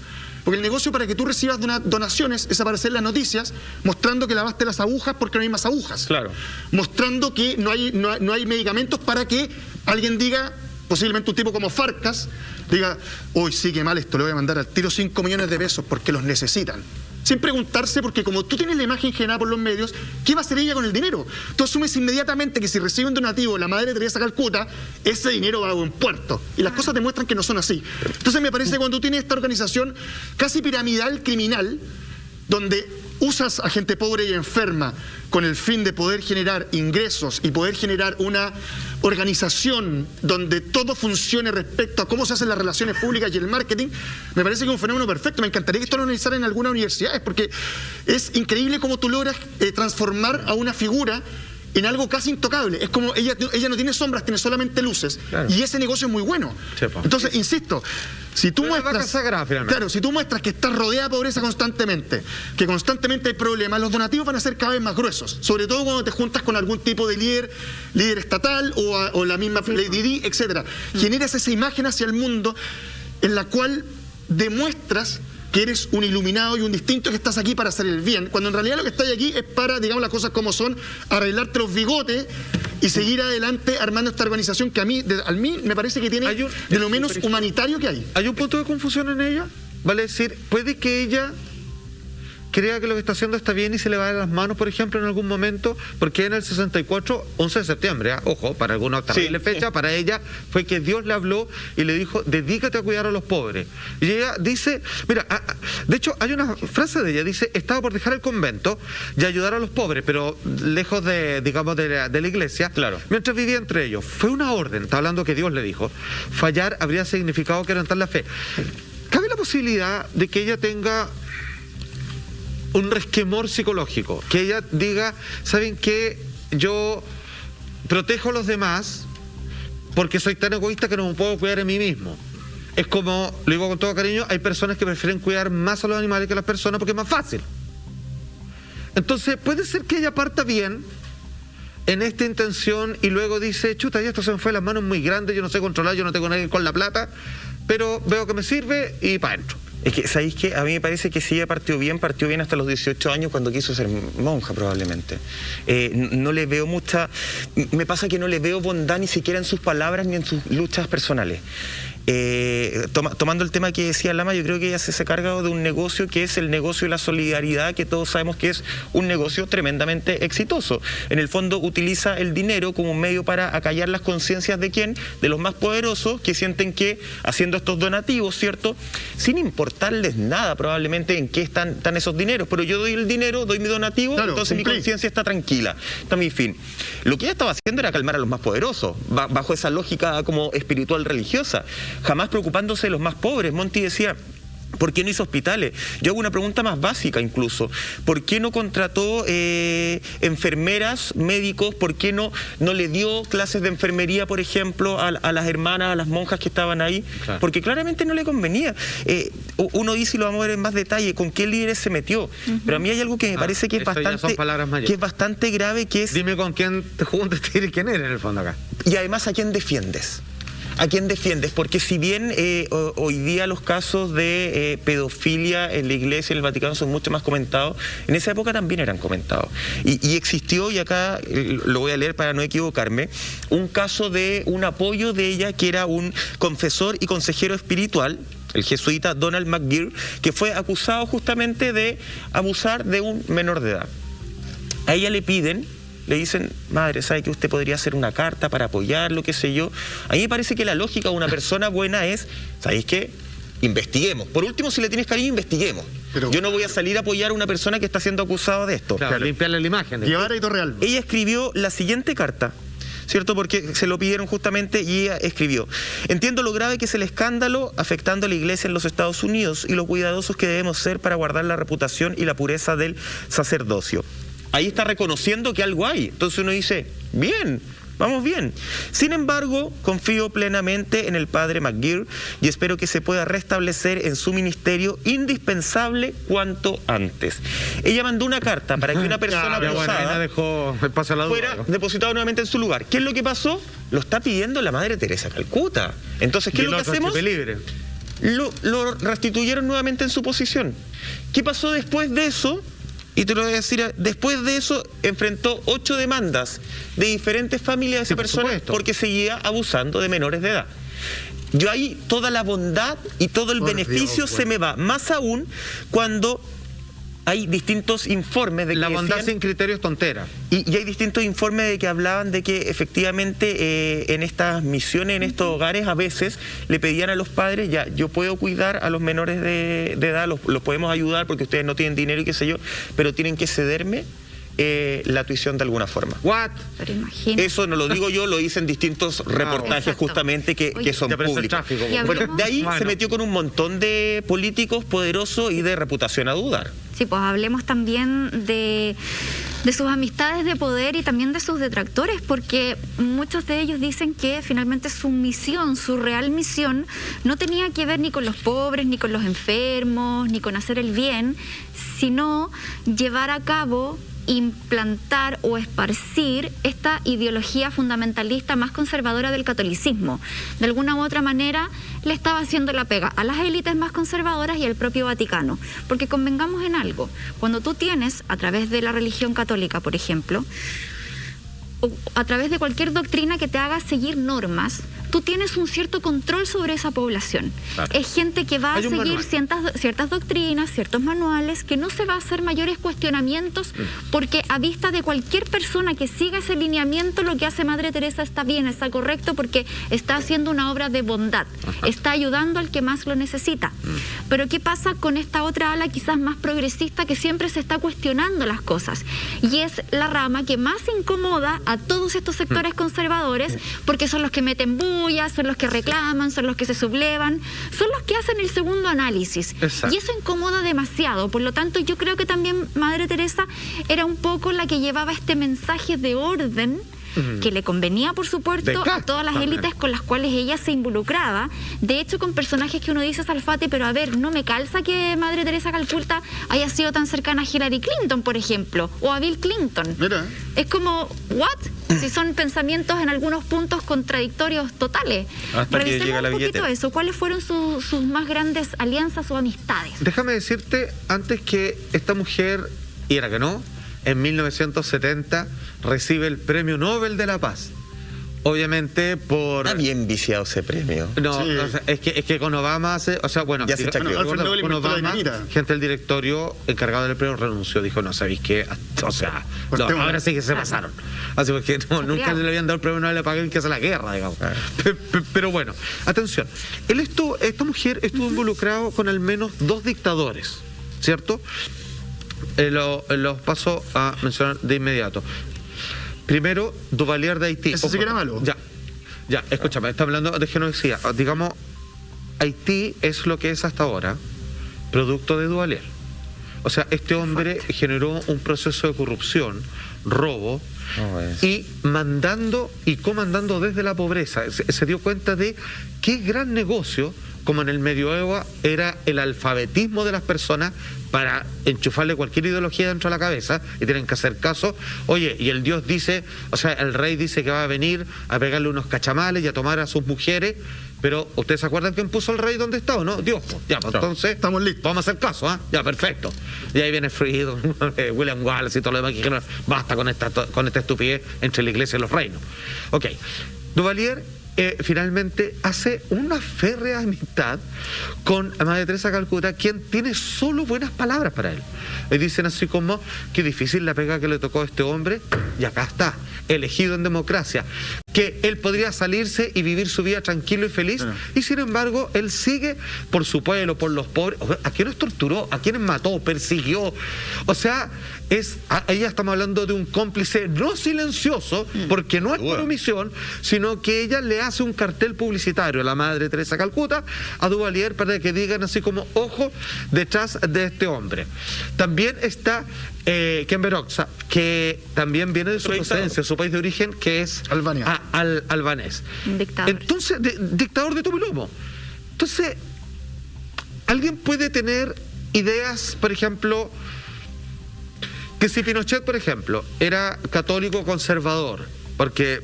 Porque el negocio para que tú recibas donaciones es aparecer en las noticias mostrando que lavaste las agujas porque no hay más agujas. Claro. Mostrando que no hay medicamentos para que alguien diga, posiblemente un tipo como Farcas, diga, uy, sí, qué mal esto, le voy a mandar al tiro 5 millones de pesos porque los necesitan. Sin preguntarse, porque como tú tienes la imagen generada por los medios, ¿qué va a hacer ella con el dinero? Tú asumes inmediatamente que si recibe un donativo la Madre Teresa de Calcuta, ese dinero va a buen puerto. Y las cosas demuestran que no son así. Entonces me parece que cuando tú tienes esta organización casi piramidal, criminal, donde usas a gente pobre y enferma con el fin de poder generar ingresos y poder generar una organización donde todo funcione respecto a cómo se hacen las relaciones públicas y el marketing, me parece que es un fenómeno perfecto. Me encantaría que esto lo analizaran en algunas universidades, porque es increíble cómo tú logras transformar a una figura en algo casi intocable. Es como ella no tiene sombras, tiene solamente luces. Claro. Y ese negocio es muy bueno. Entonces, insisto, si tú muestras que estás rodeada de pobreza constantemente, que constantemente hay problemas, los donativos van a ser cada vez más gruesos. Sobre todo cuando te juntas con algún tipo de líder estatal o la misma Lady Di, etcétera. Generas esa imagen hacia el mundo en la cual demuestras que eres un iluminado y un distinto, que estás aquí para hacer el bien, cuando en realidad lo que estás aquí es para, digamos las cosas como son, arreglarte los bigotes y seguir adelante armando esta organización que a mí me parece que tiene de lo menos humanitario que hay. ¿Hay un punto de confusión en ella? Vale decir, puede que ella crea que lo que está haciendo está bien y se le va de las manos, por ejemplo, en algún momento, porque en el 64, 11 de septiembre, ojo, para alguna terrible fecha, para ella fue que Dios le habló y le dijo, dedícate a cuidar a los pobres. Y ella dice, mira, de hecho hay una frase de ella, dice, estaba por dejar el convento y ayudar a los pobres, pero lejos de, digamos, de la iglesia, claro, mientras vivía entre ellos. Fue una orden, está hablando que Dios le dijo, fallar habría significado quebrantar la fe. ¿Cabe la posibilidad de que ella tenga un resquemor psicológico? Que ella diga, ¿saben qué? Yo protejo a los demás porque soy tan egoísta que no me puedo cuidar a mí mismo. Es como, lo digo con todo cariño, hay personas que prefieren cuidar más a los animales que a las personas porque es más fácil. Entonces, puede ser que ella parta bien en esta intención y luego dice, chuta, ya esto se me fue de las manos muy grande, yo no sé controlar, yo no tengo nadie con la plata, pero veo que me sirve y para adentro. Es que, ¿sabéis qué? A mí me parece que si ella partió bien hasta los 18 años cuando quiso ser monja probablemente. No le veo me pasa que no le veo bondad ni siquiera en sus palabras ni en sus luchas personales. Tomando el tema que decía Lama, yo creo que ella se hace cargo de un negocio que es el negocio de la solidaridad, que todos sabemos que es un negocio tremendamente exitoso. En el fondo utiliza el dinero como un medio para acallar las conciencias de quién, de los más poderosos, que sienten que haciendo estos donativos, ¿cierto?, sin importarles nada probablemente en qué están esos dineros, pero yo doy el dinero, doy mi donativo, claro, entonces mi conciencia está tranquila, está mi fin. Lo que ella estaba haciendo era calmar a los más poderosos, bajo esa lógica como espiritual religiosa, jamás preocupándose de los más pobres. Monti decía, ¿por qué no hizo hospitales? Yo hago una pregunta más básica incluso. ¿Por qué no contrató enfermeras, médicos? ¿Por qué no le dio clases de enfermería, por ejemplo, a las hermanas, a las monjas que estaban ahí? Claro. Porque claramente no le convenía. Uno dice, y lo vamos a ver en más detalle, con qué líderes se metió. Pero a mí hay algo que me parece que es bastante grave, que es... Dime con quién te juntas y quién eres en el fondo acá. Y además, ¿a quién defiendes? ¿A quién defiendes? Porque si bien hoy día los casos de pedofilia en la Iglesia y en el Vaticano son mucho más comentados, en esa época también eran comentados. Y existió, y acá lo voy a leer para no equivocarme, un caso de un apoyo de ella que era un confesor y consejero espiritual, el jesuita Donald McGeer, que fue acusado justamente de abusar de un menor de edad. A ella le dicen, madre, ¿sabe que usted podría hacer una carta para apoyarlo, qué sé yo? A mí me parece que la lógica de una persona buena es, ¿sabéis qué? Investiguemos. Por último, si le tienes cariño, investiguemos. Pero yo no voy a salir a apoyar a una persona que está siendo acusada de esto. Claro, limpiarle la imagen. Llevar a Torreal. Ella escribió la siguiente carta, ¿cierto? Porque se lo pidieron justamente y ella escribió: entiendo lo grave que es el escándalo afectando a la Iglesia en los Estados Unidos y lo cuidadosos que debemos ser para guardar la reputación y la pureza del sacerdocio. Ahí está reconociendo que algo hay. Entonces uno dice, bien, vamos bien. Sin embargo, confío plenamente en el padre McGeer y espero que se pueda restablecer en su ministerio indispensable cuanto antes. Ella mandó una carta para que una persona abusada fuera depositada nuevamente en su lugar. ¿Qué es lo que pasó? Lo está pidiendo la Madre Teresa de Calcuta. Entonces, ¿qué es lo que hacemos? Lo restituyeron nuevamente en su posición. ¿Qué pasó después de eso? Y te lo voy a decir, después de eso enfrentó 8 demandas de diferentes familias de esa persona porque seguía abusando de menores de edad. Yo ahí toda la bondad y todo el beneficio se me va, más aún cuando hay distintos informes de que la bondad sin criterio es tontera. Y hay distintos informes de que hablaban de que efectivamente en estas misiones, en estos hogares, a veces le pedían a los padres, ya, yo puedo cuidar a los menores de edad, los podemos ayudar porque ustedes no tienen dinero y qué sé yo, pero tienen que cederme la tuición de alguna forma. What? Pero imagínate. Eso no lo digo yo, lo dicen distintos reportajes justamente que son públicos. Bueno, de ahí se metió con un montón de políticos poderosos y de reputación a dudar. Sí, pues hablemos también de de sus amistades de poder y también de sus detractores, porque muchos de ellos dicen que finalmente su misión, su real misión, no tenía que ver ni con los pobres, ni con los enfermos, ni con hacer el bien, sino llevar a cabo, implantar o esparcir esta ideología fundamentalista más conservadora del catolicismo. De alguna u otra manera le estaba haciendo la pega a las élites más conservadoras y al propio Vaticano. Porque convengamos en algo, cuando tú tienes, a través de la religión católica, por ejemplo, o a través de cualquier doctrina que te haga seguir normas, tú tienes un cierto control sobre esa población. Claro. Es gente que va a seguir ciertas doctrinas, ciertos manuales, que no se va a hacer mayores cuestionamientos, porque a vista de cualquier persona que siga ese lineamiento, lo que hace Madre Teresa está bien, está correcto, porque está haciendo una obra de bondad, está ayudando al que más lo necesita. Pero ¿qué pasa con esta otra ala quizás más progresista que siempre se está cuestionando las cosas? Y es la rama que más incomoda a todos estos sectores conservadores, porque son los que meten son los que reclaman, son los que se sublevan, son los que hacen el segundo análisis. Exacto. Y eso incomoda demasiado. Por lo tanto, yo creo que también Madre Teresa era un poco la que llevaba este mensaje de orden, que le convenía, por supuesto, a todas las élites con las cuales ella se involucraba. De hecho, con personajes que uno dice, Salfate, pero a ver, no me calza que Madre Teresa Calcuta haya sido tan cercana a Hillary Clinton, por ejemplo, o a Bill Clinton. Mira. Es como, ¿what? Si son pensamientos en algunos puntos contradictorios totales. Revisemos un poquito eso. ¿Cuáles fueron sus más grandes alianzas o amistades? Déjame decirte, antes que esta mujer, y era que no, en 1970 recibe el Premio Nobel de la Paz. Obviamente por... Está bien viciado ese premio. No, sí. O sea, es que con Obama hace... O sea, bueno, ya se con Obama, gente del directorio encargado del premio renunció. Dijo, no, ¿sabéis qué? O sea, no, ahora sí que se pasaron. Así porque nunca le habían dado el premio Nobel de Paz que hace la guerra, digamos. Pero bueno, atención. Esta mujer estuvo involucrado con al menos 2 dictadores, ¿cierto? Los paso a mencionar de inmediato. Primero, Duvalier de Haití. ¿Eso sí que era malo? Ya, escúchame, está hablando de genocidio. Digamos, Haití es lo que es hasta ahora, producto de Duvalier. O sea, este hombre generó un proceso de corrupción, robo, y mandando y comandando desde la pobreza. Se dio cuenta de qué gran negocio, como en el medioevo era el alfabetismo de las personas para enchufarle cualquier ideología dentro de la cabeza y tienen que hacer caso. Oye, y el Dios dice, o sea, el rey dice que va a venir a pegarle unos cachamales y a tomar a sus mujeres, pero ¿ustedes se acuerdan quién puso el rey donde está o no? Dios, pues, ya, pues, entonces estamos listos. Vamos a hacer caso, ¿ah? Ya, perfecto. Y ahí viene Freedom, William Wallace y todo lo demás que dijeron, basta con esta estupidez entre la iglesia y los reinos. Ok, Duvalier finalmente hace una férrea amistad con Madre Teresa de Calcuta, quien tiene solo buenas palabras para él. Le dicen así como, qué difícil la pega que le tocó a este hombre, y acá está, elegido en democracia, que él podría salirse y vivir su vida tranquilo y feliz, y sin embargo, él sigue por su pueblo, por los pobres. ¿A quiénes torturó? ¿A quiénes mató? ¿Persiguió? O sea, ella estamos hablando de un cómplice no silencioso, porque no es por omisión, sino que ella le hace un cartel publicitario a la Madre Teresa Calcuta, a Duvalier, para que digan así como, ojo, detrás de este hombre. También está Ken Beroxa, que también viene de su procedencia, su país de origen, que es Albania. Albanés. Dictador. Entonces, dictador de Tomilomo. Entonces, alguien puede tener ideas, por ejemplo, que si Pinochet, por ejemplo, era católico conservador, porque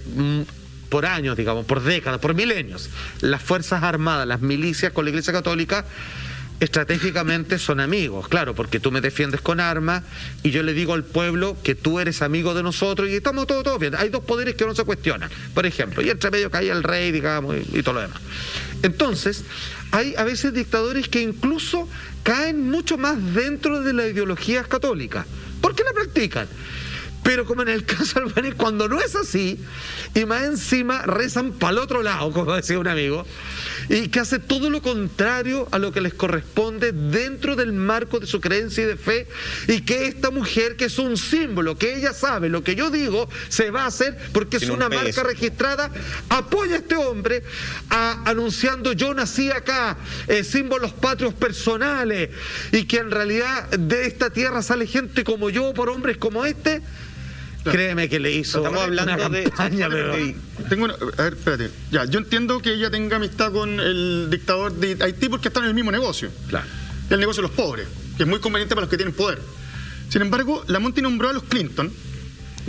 por años, digamos, por décadas, por milenios, las Fuerzas Armadas, las milicias con la Iglesia Católica, estratégicamente son amigos, claro, porque tú me defiendes con armas y yo le digo al pueblo que tú eres amigo de nosotros y estamos todos bien. Hay 2 poderes que no se cuestionan, por ejemplo, y entre medio cae el rey, digamos, y todo lo demás. Entonces, hay a veces dictadores que incluso caen mucho más dentro de la ideología católica, porque la practican. Pero como en el caso Albani, cuando no es así, y más encima rezan para el otro lado, como decía un amigo, y que hace todo lo contrario a lo que les corresponde dentro del marco de su creencia y de fe, y que esta mujer, que es un símbolo, que ella sabe lo que yo digo, se va a hacer porque es una marca registrada, apoya a este hombre anunciando yo nací acá, símbolos patrios personales, y que en realidad de esta tierra sale gente como yo por hombres como este. Créeme que le hizo. Estamos hablando una campaña, pero... A ver, espérate. Ya, yo entiendo que ella tenga amistad con el dictador de Haití porque están en el mismo negocio. Claro. El negocio de los pobres, que es muy conveniente para los que tienen poder. Sin embargo, la Monti nombró a los Clinton.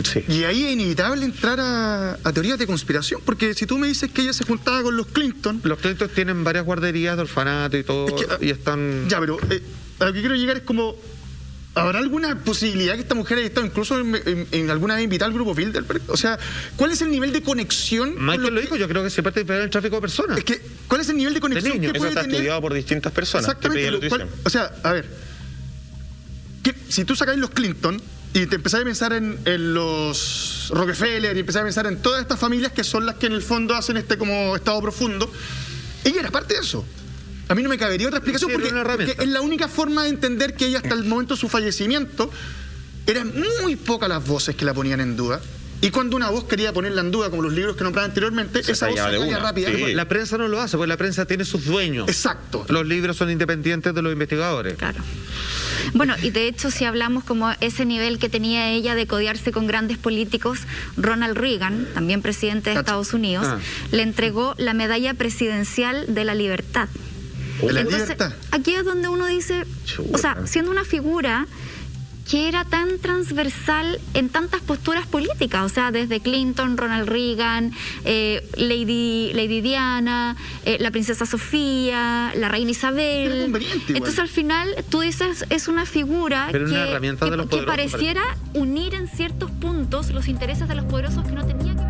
Sí. Y ahí es inevitable entrar a teorías de conspiración, porque si tú me dices que ella se juntaba con los Clinton... Los Clinton tienen varias guarderías de orfanato y todo, y están... Ya, pero a lo que quiero llegar es como... ¿Habrá alguna posibilidad que esta mujer haya estado incluso en alguna vez invitada al grupo Bilderberg? O sea, ¿cuál es el nivel de conexión? Michael lo dijo, yo creo que se parte del tráfico de personas. Es que, ¿cuál es el nivel de conexión que puede Eso está tener? estudiado por distintas personas. Exactamente. O sea, a ver, si tú sacáis los Clinton y te empezás a pensar en los Rockefeller y empezás a pensar en todas estas familias que son las que en el fondo hacen este como estado profundo, ella era parte de eso. A mí no me cabería otra explicación, porque es la única forma de entender que ella hasta el momento de su fallecimiento eran muy pocas las voces que la ponían en duda. Y cuando una voz quería ponerla en duda, como los libros que nombraba anteriormente, esa voz se caía rápida. Sí. La prensa no lo hace, porque la prensa tiene sus dueños. Exacto. Los libros son independientes de los investigadores. Claro. Bueno, y de hecho, si hablamos como ese nivel que tenía ella de codearse con grandes políticos, Ronald Reagan, también presidente de Estados Unidos, le entregó la medalla presidencial de la libertad. Entonces, aquí es donde uno dice, o sea, siendo una figura que era tan transversal en tantas posturas políticas, o sea, desde Clinton, Ronald Reagan, Lady Diana, la princesa Sofía, la reina Isabel. Entonces, al final, tú dices, es una figura que pareciera unir en ciertos puntos los intereses de los poderosos que no tenía que...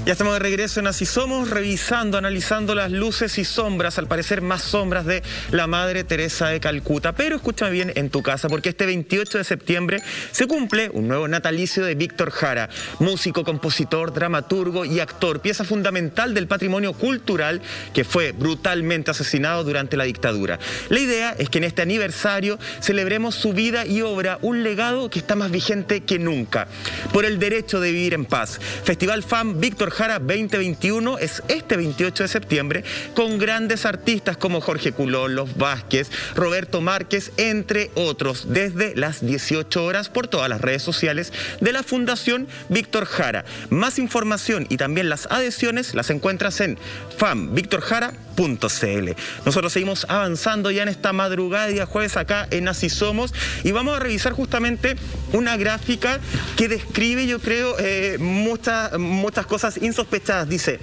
Ya estamos de regreso en Así Somos, revisando, analizando las luces y sombras, al parecer más sombras de la Madre Teresa de Calcuta. Pero escúchame bien en tu casa, porque este 28 de septiembre se cumple un nuevo natalicio de Víctor Jara, músico, compositor, dramaturgo y actor, pieza fundamental del patrimonio cultural que fue brutalmente asesinado durante la dictadura. La idea es que en este aniversario celebremos su vida y obra, un legado que está más vigente que nunca. Por el derecho de vivir en paz. Festival FAM Víctor Jara 2021 es este 28 de septiembre con grandes artistas como Jorge Culón, Los Vázquez, Roberto Márquez, entre otros, desde las 18 horas por todas las redes sociales de la Fundación Víctor Jara. Más información y también las adhesiones las encuentras en famvictorjara.cl. Nosotros seguimos avanzando ya en esta madrugada de día jueves acá en Así Somos y vamos a revisar justamente una gráfica que describe, yo creo, muchas cosas insospechadas. Dice,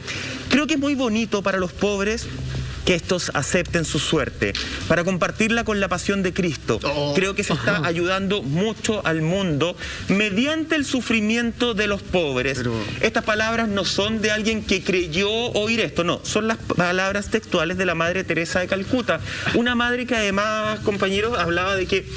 creo que es muy bonito para los pobres que estos acepten su suerte, para compartirla con la pasión de Cristo. Creo que se está ayudando mucho al mundo mediante el sufrimiento de los pobres. Estas palabras no son de alguien que creyó oír esto, no, son las palabras textuales de la Madre Teresa de Calcuta, una madre que además, compañeros, hablaba de que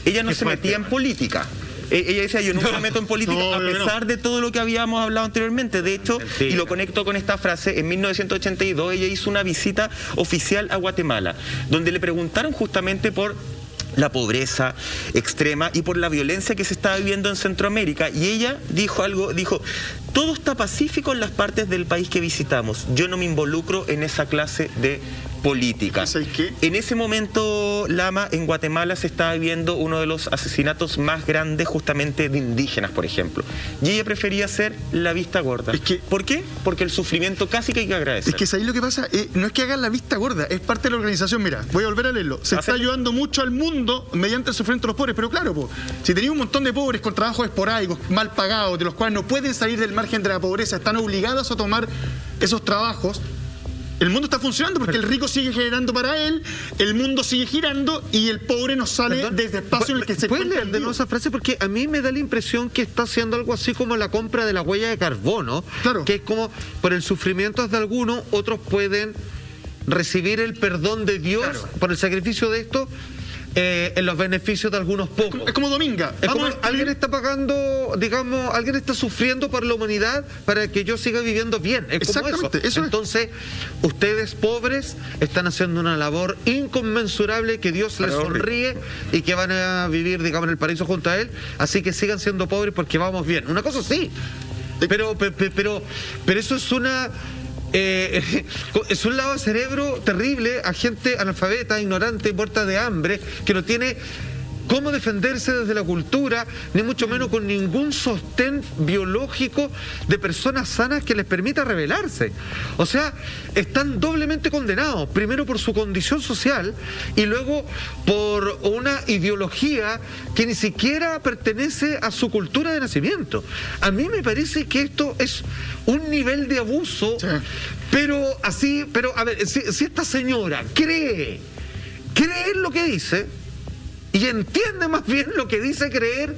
ella no se metía en política. Ella decía, yo nunca me meto en política, a pesar de todo lo que habíamos hablado anteriormente. De hecho, y lo conecto con esta frase, en 1982 ella hizo una visita oficial a Guatemala, donde le preguntaron justamente por la pobreza extrema y por la violencia que se estaba viviendo en Centroamérica. Y ella dijo todo está pacífico en las partes del país que visitamos. Yo no me involucro en esa clase de política. ¿Sabes qué? En ese momento, Lama, en Guatemala se estaba viviendo uno de los asesinatos más grandes justamente de indígenas, por ejemplo. Y ella prefería hacer la vista gorda. ¿Por qué? Porque el sufrimiento casi que hay que agradecer. Es que ¿sabes lo que pasa? No es que hagan la vista gorda, es parte de la organización. Mira, voy a volver a leerlo. Se está ayudando mucho al mundo mediante el sufrimiento de los pobres. Pero claro, si tenía un montón de pobres con trabajos esporádicos, mal pagados, de los cuales no pueden salir del margen de la pobreza, están obligados a tomar esos trabajos, el mundo está funcionando porque el rico sigue generando para él, el mundo sigue girando y el pobre no sale desde el espacio en el que se encuentra. ¿Puedes leer de nuevo esa frase? Porque a mí me da la impresión que está haciendo algo así como la compra de la huella de carbono, que es como por el sufrimiento de algunos, otros pueden recibir el perdón de Dios por el sacrificio de esto. en los beneficios de algunos pocos. Es como Dominga. Es como alguien está pagando, digamos, alguien está sufriendo por la humanidad para que yo siga viviendo bien. Es como eso. Entonces, ustedes pobres están haciendo una labor inconmensurable, que Dios les sonríe y que van a vivir, digamos, en el paraíso junto a Él. Así que sigan siendo pobres porque vamos bien. Una cosa sí. Pero eso es una... es un lavado de cerebro terrible a gente analfabeta, ignorante, muerta de hambre, que no tiene cómo defenderse desde la cultura, ni mucho menos con ningún sostén biológico de personas sanas que les permita rebelarse. O sea, están doblemente condenados, primero por su condición social y luego por una ideología que ni siquiera pertenece a su cultura de nacimiento. A mí me parece que esto es un nivel de abuso, sí. pero a ver, si esta señora cree lo que dice y entiende más bien lo que dice creer,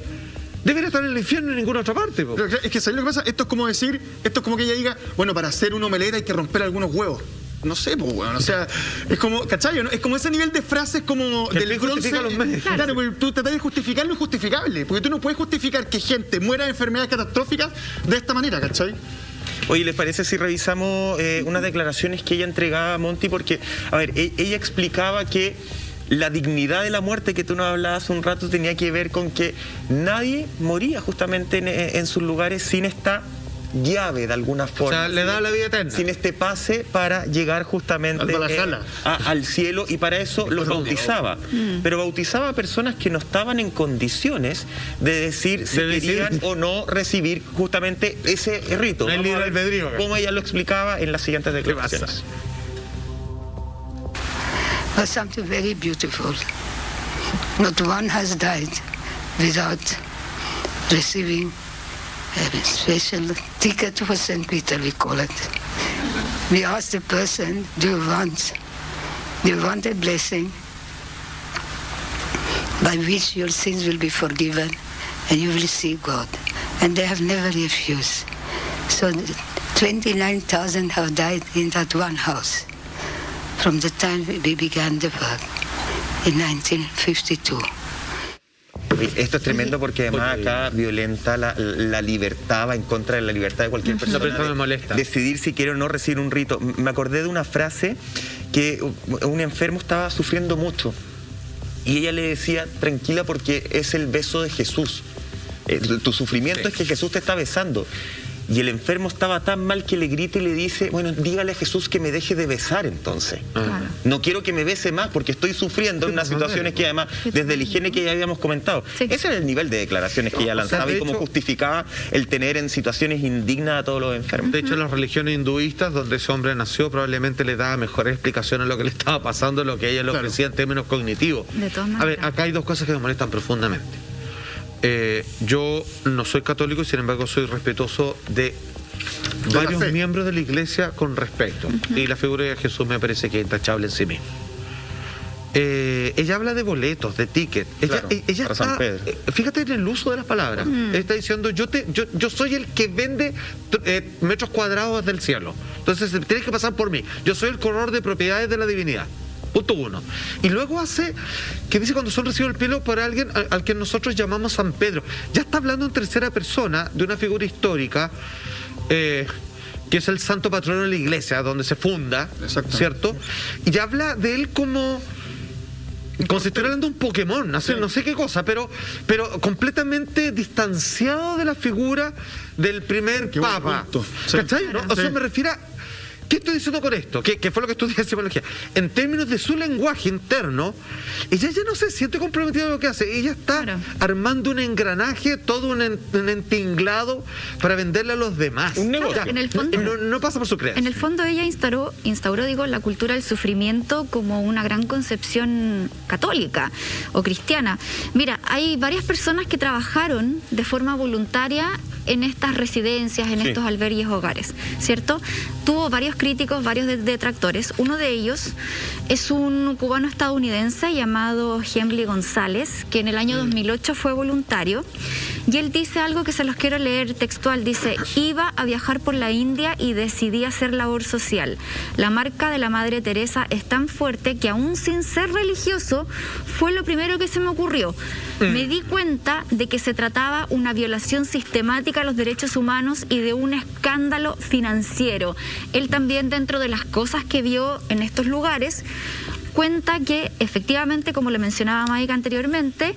debería estar en el infierno en ninguna otra parte. Pero es que ¿sabes lo que pasa? Esto es como que ella diga, bueno, para hacer una omeleta hay que romper algunos huevos. No sé, pues, bueno, o sea, es como, ¿cachai? ¿No? Es como ese nivel de frases como que del bronce. Claro, porque tú tratas de justificar lo injustificable, porque tú no puedes justificar que gente muera de enfermedades catastróficas de esta manera, ¿cachai? Oye, ¿les parece si revisamos unas declaraciones que ella entregaba a Monti? Porque, a ver, ella explicaba que la dignidad de la muerte que tú nos hablabas hace un rato tenía que ver con que nadie moría justamente en sus lugares sin esta llave de alguna forma. O sea, le da la vida eterna. Sin este pase para llegar justamente al cielo, y para eso los bautizaba. Pero bautizaba a personas que no estaban en condiciones de decir si querían o no recibir justamente ese rito. El libre albedrío. Como ella lo explicaba en las siguientes declaraciones. Was something very beautiful. Not one has died without receiving a special ticket for St. Peter, we call it. We ask the person, do you want a blessing by which your sins will be forgiven and you will see God? And they have never refused. So 29,000 have died in that one house from the time we began the work in 1952. Esto es tremendo porque además acá violenta la libertad, va en contra de la libertad de cualquier persona. Me molesta. Decidir si quiere o no recibir un rito. Me acordé de una frase que un enfermo estaba sufriendo mucho y ella le decía, tranquila, porque es el beso de Jesús. Tu sufrimiento es que Jesús te está besando. Y el enfermo estaba tan mal que le grita y le dice, bueno, dígale a Jesús que me deje de besar entonces. Claro. No quiero que me bese más porque estoy sufriendo en unas situaciones que además, desde la higiene que ya habíamos comentado. Sí. Ese era el nivel de declaraciones que ella lanzaba, y cómo justificaba el tener en situaciones indignas a todos los enfermos. De hecho, en las religiones hinduistas, donde ese hombre nació, probablemente le daba mejores explicaciones a lo que le estaba pasando, lo que ella le ofrecía en términos cognitivos. A ver, acá hay dos cosas que me molestan profundamente. Yo no soy católico y sin embargo soy respetuoso de varios miembros de la iglesia con respecto. Y la figura de Jesús me parece que es intachable en sí mismo. Ella habla de boletos, de tickets. Ella está, San Pedro. Fíjate en el uso de las palabras. Ella está diciendo, yo soy el que vende metros cuadrados del cielo. Entonces tienes que pasar por mí. Yo soy el corredor de propiedades de la divinidad. Punto uno. Y luego que dice cuando son recibido el pelo por alguien al que nosotros llamamos San Pedro. Ya está hablando en tercera persona de una figura histórica que es el santo patrono de la iglesia, donde se funda, ¿cierto? Y ya habla de él como si estuviera hablando de un Pokémon, no sé qué cosa, pero completamente distanciado de la figura del primer papa. ¿Cachai? ¿No? O sea, me refiero a... ¿Qué estoy diciendo con esto? ¿Qué fue lo que estudié en psicología? En términos de su lenguaje interno, ella ya no se siente comprometida con lo que hace. Ella está armando un engranaje, todo un entinglado para venderle a los demás. Un negocio. En el fondo, no pasa por su creencia. En el fondo ella instauró la cultura del sufrimiento como una gran concepción católica o cristiana. Mira, hay varias personas que trabajaron de forma voluntaria en estas residencias, en estos albergues hogares, ¿cierto? Tuvo varios críticos, varios detractores. Uno de ellos es un cubano estadounidense llamado Hemley González, que en el año 2008 fue voluntario Y él dice algo que se los quiero leer textual. Dice: iba a viajar por la India y decidí hacer labor social. La marca de la Madre Teresa es tan fuerte que aún sin ser religioso fue lo primero que se me ocurrió. Me di cuenta de que se trataba una violación sistemática a los derechos humanos y de un escándalo financiero. Él también, dentro de las cosas que vio en estos lugares, cuenta que efectivamente, como le mencionaba Mike anteriormente,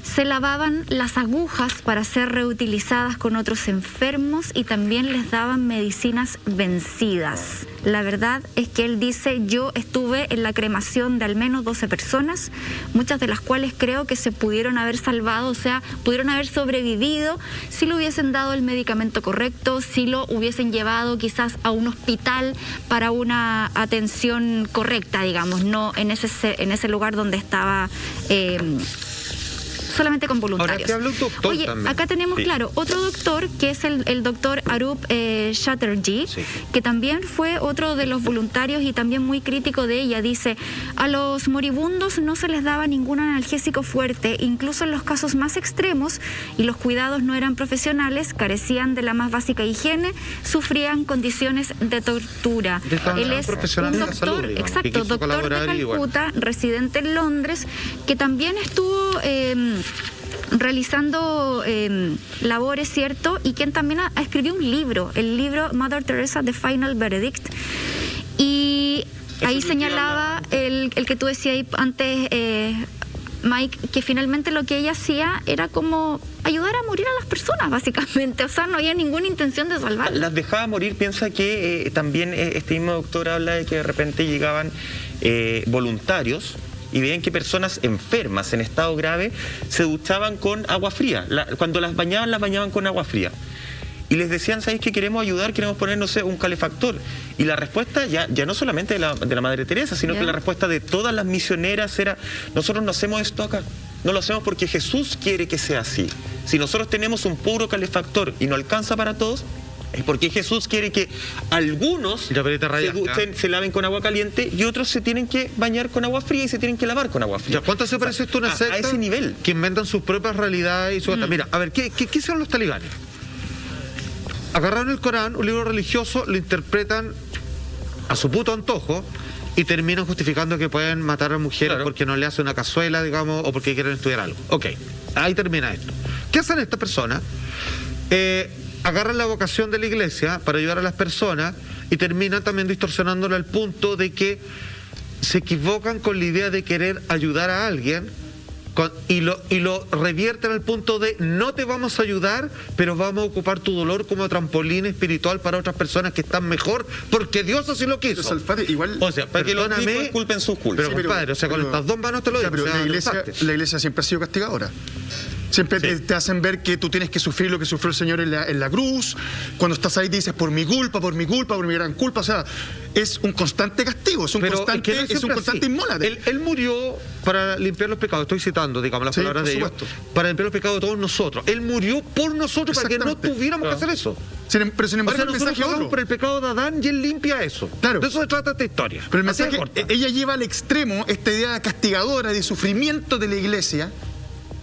se lavaban las agujas para ser reutilizadas con otros enfermos y también les daban medicinas vencidas. La verdad es que él dice: yo estuve en la cremación de al menos 12 personas, muchas de las cuales creo que se pudieron haber salvado, o sea, pudieron haber sobrevivido si le hubiesen dado el medicamento correcto, si lo hubiesen llevado quizás a un hospital para una atención correcta, digamos, no en ese lugar donde estaba... solamente con voluntarios. Ahora te habla un doctor. Oye, también. Acá tenemos, claro, otro doctor, que es el doctor Arup Chatterjee, que también fue otro de los voluntarios y también muy crítico de ella. Dice: a los moribundos no se les daba ningún analgésico fuerte, incluso en los casos más extremos, y los cuidados no eran profesionales, carecían de la más básica higiene, sufrían condiciones de tortura. Él es un doctor, exacto, doctor de Calcuta, residente en Londres, que también estuvo... realizando labores, ¿cierto? Y quien también escribió un libro, el libro Mother Teresa, The Final Verdict. Y ahí señalaba el que tú decías antes, Mike, que finalmente lo que ella hacía era como ayudar a morir a las personas, básicamente. O sea, no había ninguna intención de salvarlas. Las dejaba morir. Piensa que también este mismo doctor habla de que de repente llegaban voluntarios y veían que personas enfermas en estado grave se duchaban con agua fría. Cuando las bañaban con agua fría. Y les decían: ¿sabéis que queremos ayudar? Queremos poner, no sé, un calefactor. Y la respuesta ya no solamente de la Madre Teresa, sino que la respuesta de todas las misioneras era: nosotros no hacemos esto acá. No lo hacemos porque Jesús quiere que sea así. Si nosotros tenemos un puro calefactor y no alcanza para todos, es porque Jesús quiere que algunos se laven con agua caliente y otros se tienen que bañar con agua fría y se tienen que lavar con agua fría. ¿Cuánto se parece esto a una secta? A ese nivel. Que inventan sus propias realidades y su... Mira, a ver, ¿qué son los talibanes? Agarraron el Corán, un libro religioso, lo interpretan a su puto antojo y terminan justificando que pueden matar a mujeres porque no le hacen una cazuela, digamos, o porque quieren estudiar algo. Ok, ahí termina esto. ¿Qué hacen estas personas? Agarran la vocación de la iglesia para ayudar a las personas y terminan también distorsionándola al punto de que se equivocan con la idea de querer ayudar a alguien y lo revierten al punto de: no te vamos a ayudar, pero vamos a ocupar tu dolor como trampolín espiritual para otras personas que están mejor, porque Dios así lo quiso. Igual, o sea, para que los tipos culpen sus culpas. Pero, compadre, o sea, con estas dos manos te lo digo. Pero la iglesia siempre ha sido castigadora. Siempre te hacen ver que tú tienes que sufrir lo que sufrió el Señor en la cruz. Cuando estás ahí te dices: por mi culpa, por mi gran culpa. O sea, es un constante castigo, es un constante inmólate. Él murió para limpiar los pecados. Estoy citando, digamos, las palabras de ellos. Para limpiar los pecados de todos nosotros. Él murió por nosotros para que no tuviéramos que hacer eso. Pero sin embargo, el mensaje es otro. Por el pecado de Adán y él limpia eso. Claro. De eso se trata esta historia. Pero el mensaje, ella lleva al extremo esta idea castigadora de sufrimiento de la iglesia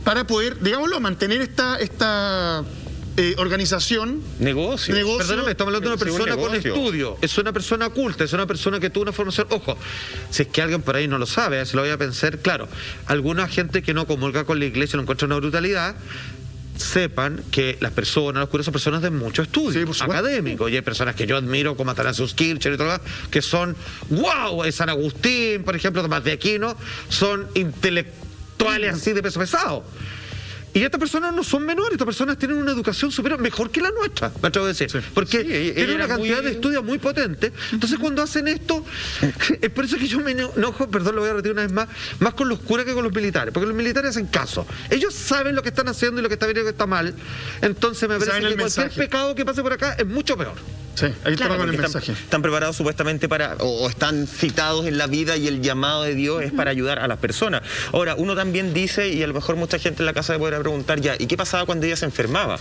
para poder, digámoslo, mantener esta organización. Negocio. Perdóname, estamos hablando de una persona con estudio. Es una persona culta, es una persona que tuvo una formación. Ojo, si es que alguien por ahí no lo sabe, se lo voy a pensar. Claro, alguna gente que no comulga con la iglesia lo encuentra una brutalidad. Sepan que las personas, los curas, son personas de mucho estudio académico, y hay personas que yo admiro como Athanasius Kircher y todo, que son San Agustín, por ejemplo, Tomás de Aquino, son intelectuales así de peso pesado. Y estas personas no son menores, estas personas tienen una educación superior, mejor que la nuestra, me atrevo a decir. Porque tienen una cantidad de estudios muy potente. Entonces, cuando hacen esto, es por eso que yo me enojo, perdón, lo voy a repetir una vez más con los curas que con los militares. Porque los militares hacen caso. Ellos saben lo que están haciendo y lo que está bien y lo que está mal. Entonces, me parece que cualquier pecado que pase por acá es mucho peor. Sí, ahí está con el mensaje. Están preparados supuestamente o están citados en la vida, y el llamado de Dios es para ayudar a las personas. Ahora, uno también dice, y a lo mejor mucha gente en la casa le podrá preguntar ya, ¿y qué pasaba cuando ella se enfermaba?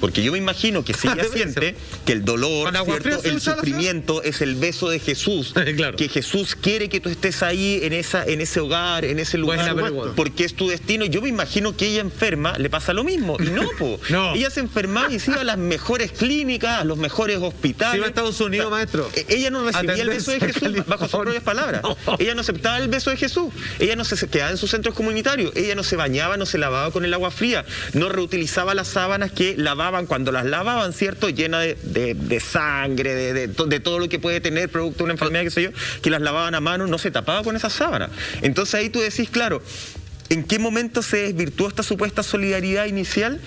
Porque yo me imagino que si ella siente que el dolor, ¿cierto? El sufrimiento es el beso de Jesús, claro, que Jesús quiere que tú estés ahí en ese hogar, en ese lugar, porque es tu destino. Yo me imagino que ella enferma le pasa lo mismo. Y no, no. Ella se enfermaba y se iba a las mejores clínicas, a los mejores hospitales. Se iba a Estados Unidos, maestro. Ella no recibía el beso de Jesús, bajo sus propias palabras. Ella no aceptaba el beso de Jesús. Ella no se quedaba en sus centros comunitarios. Ella no se bañaba, no se lavaba con el agua fría. No reutilizaba las sábanas que lavaban cuando las lavaban, ¿cierto? Llenas de sangre, de todo lo que puede tener producto de una enfermedad, qué sé yo, que las lavaban a mano, no se tapaba con esas sábanas. Entonces ahí tú decís, claro, ¿en qué momento se desvirtuó esta supuesta solidaridad inicial?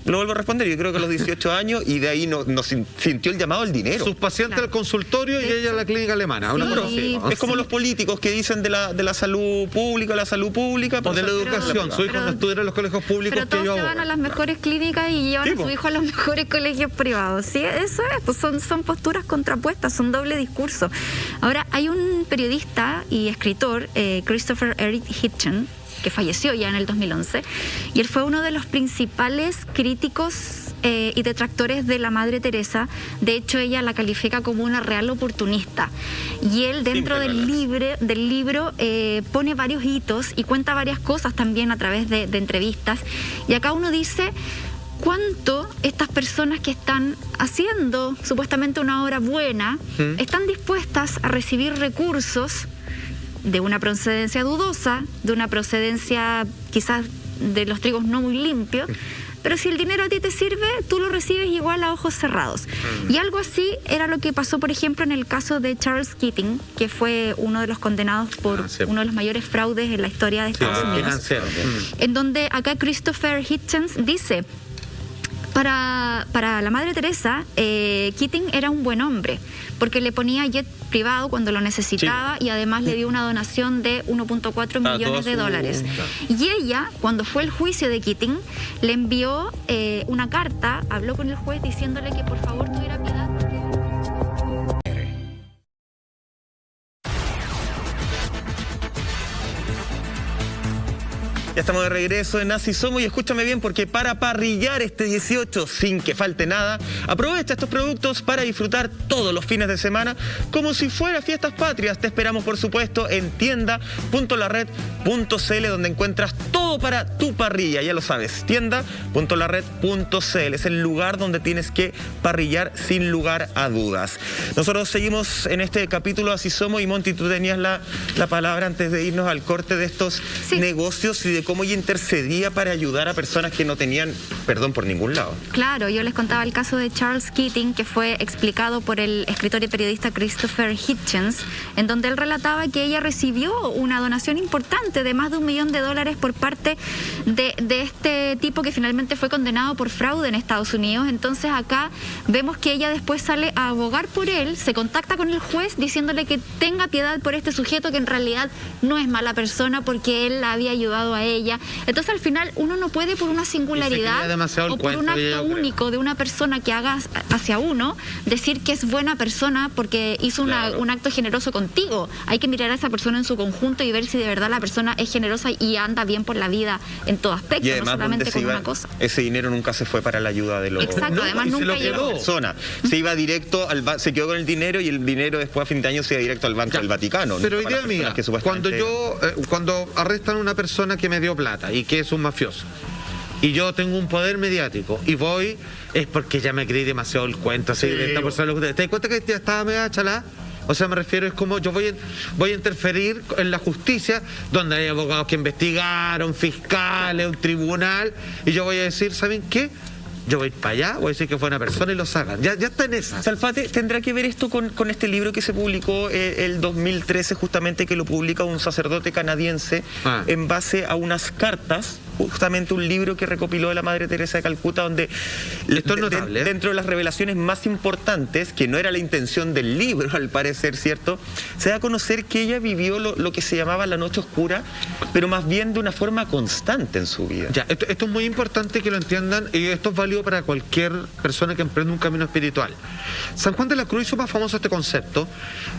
Lo vuelvo a responder, yo creo que a los 18 años, y de ahí nos sintió el llamado al dinero. Sus pacientes al consultorio y ella a la clínica alemana. Sí, es como los políticos que dicen de la salud pública, o de la educación. Su hijo no estudia en los colegios públicos. Pero todos se van a las mejores clínicas y llevan a su hijo a los mejores colegios privados. Sí, eso es, pues son posturas contrapuestas, son doble discurso. Ahora, hay un periodista y escritor, Christopher Eric Hitchens, que falleció ya en el 2011, y él fue uno de los principales críticos y detractores de la Madre Teresa. De hecho, ella la califica como una real oportunista. Y él, dentro del libro pone varios hitos y cuenta varias cosas también a través de entrevistas. Y acá uno dice cuánto estas personas que están haciendo supuestamente una obra buena están dispuestas a recibir recursos de una procedencia dudosa, de una procedencia quizás de los trigos no muy limpios, pero si el dinero a ti te sirve, tú lo recibes igual a ojos cerrados. Y algo así era lo que pasó, por ejemplo, en el caso de Charles Keating, que fue uno de los condenados por uno de los mayores fraudes en la historia de Estados Unidos. En donde acá Christopher Hitchens dice: para la Madre Teresa, Keating era un buen hombre, porque le ponía jet privado cuando lo necesitaba y además le dio una donación de 1.4 millones de dólares. Y ella, cuando fue el juicio de Keating, le envió una carta, habló con el juez diciéndole que por favor tuviera piedad. Ya estamos de regreso en Así Somos, y escúchame bien, porque para parrillar este 18 sin que falte nada, aprovecha estos productos para disfrutar todos los fines de semana como si fuera fiestas patrias. Te esperamos, por supuesto, en tienda.lared.cl, donde encuentras todo para tu parrilla. Ya lo sabes, tienda.lared.cl es el lugar donde tienes que parrillar sin lugar a dudas. Nosotros seguimos en este capítulo Así Somos, y Monty, tú tenías la palabra antes de irnos al corte de estos negocios y de cómo ella intercedía para ayudar a personas que no tenían perdón por ningún lado. Claro, yo les contaba el caso de Charles Keating, que fue explicado por el escritor y periodista Christopher Hitchens, en donde él relataba que ella recibió una donación importante de más de $1 millón por parte de este tipo que finalmente fue condenado por fraude en Estados Unidos. Entonces acá vemos que ella después sale a abogar por él, se contacta con el juez diciéndole que tenga piedad por este sujeto, que en realidad no es mala persona porque él la había ayudado a ella. Entonces al final uno no puede, por una singularidad o por un acto único de una persona que haga hacia uno, decir que es buena persona porque hizo un acto generoso contigo. Hay que mirar a esa persona en su conjunto y ver si de verdad la persona es generosa y anda bien por la vida en todo aspecto, y además, no solamente con una cosa. Ese dinero nunca se fue para la ayuda de los... Exacto, además nunca llegó. La persona se iba directo se quedó con el dinero, y el dinero después a fin de año se iba directo al Banco del Vaticano. Pero idea mía, cuando arrestan a una persona que me dio plata y que es un mafioso, y yo tengo un poder mediático y voy, es porque ya me creí demasiado el cuento así de esta persona. ¿Te das cuenta que ya estaba media chalada? O sea, me refiero, es como yo voy a interferir en la justicia, donde hay abogados que investigaron, fiscales, un tribunal, y yo voy a decir, ¿saben qué? Yo voy para allá, voy a decir que fue una persona y lo sacan. Ya está en esa. Salfate, ¿tendrá que ver esto con este libro que se publicó el 2013, justamente, que lo publica un sacerdote canadiense en base a unas cartas, justamente un libro que recopiló de la Madre Teresa de Calcuta, donde esto es notable, dentro de las revelaciones más importantes, que no era la intención del libro, al parecer, ¿cierto?, se da a conocer que ella vivió lo que se llamaba la noche oscura, pero más bien de una forma constante en su vida. Ya, esto es muy importante que lo entiendan, y esto es válido para cualquier persona que emprende un camino espiritual. San Juan de la Cruz hizo más famoso este concepto,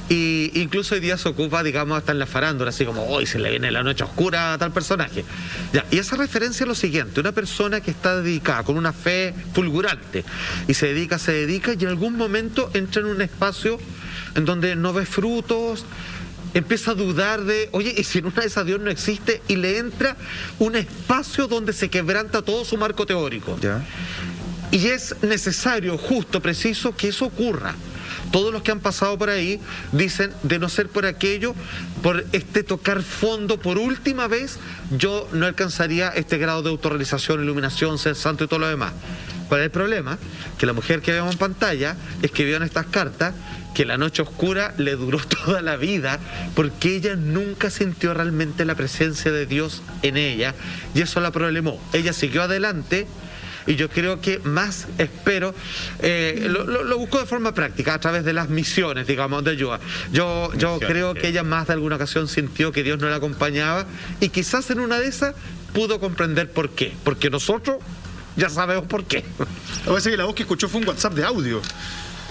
y incluso hoy día se ocupa, digamos, hasta en la farándula, así como, hoy se le viene la noche oscura a tal personaje. Ya, y esa referencia referencia a lo siguiente: una persona que está dedicada con una fe fulgurante y se dedica y en algún momento entra en un espacio en donde no ve frutos, empieza a dudar de, oye, ¿y si en una de esas Dios no existe? Y le entra un espacio donde se quebranta todo su marco teórico. ¿Ya? Y es necesario, justo, preciso, que eso ocurra. Todos los que han pasado por ahí dicen, de no ser por aquello, por este tocar fondo por última vez, yo no alcanzaría este grado de autorrealización, iluminación, ser santo y todo lo demás. ¿Cuál es el problema? Que la mujer que vemos en pantalla escribió en estas cartas que la noche oscura le duró toda la vida porque ella nunca sintió realmente la presencia de Dios en ella y eso la problemó. Ella siguió adelante. Y yo creo que más espero, lo busco de forma práctica, a través de las misiones, digamos, de ayuda. Yo creo que ella más de alguna ocasión sintió que Dios no la acompañaba y quizás en una de esas pudo comprender por qué. Porque nosotros ya sabemos por qué. Parece que la voz que escuchó fue un WhatsApp de audio.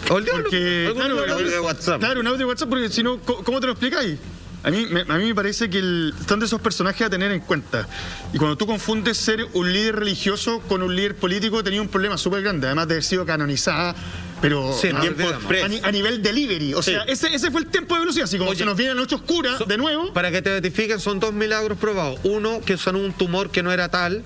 Porque, claro, un audio de WhatsApp. Claro, un audio de WhatsApp, porque si no, ¿cómo te lo explicáis? A mí me parece que están de esos personajes a tener en cuenta. Y cuando tú confundes ser un líder religioso con un líder político, tenía un problema súper grande, además de haber sido canonizada, pero sí, a nivel delivery. O sea, ese fue el tiempo de velocidad. Así como se nos viene la noche oscura de nuevo. Para que te identifiquen, son 2 milagros probados. Uno, que son un tumor que no era tal,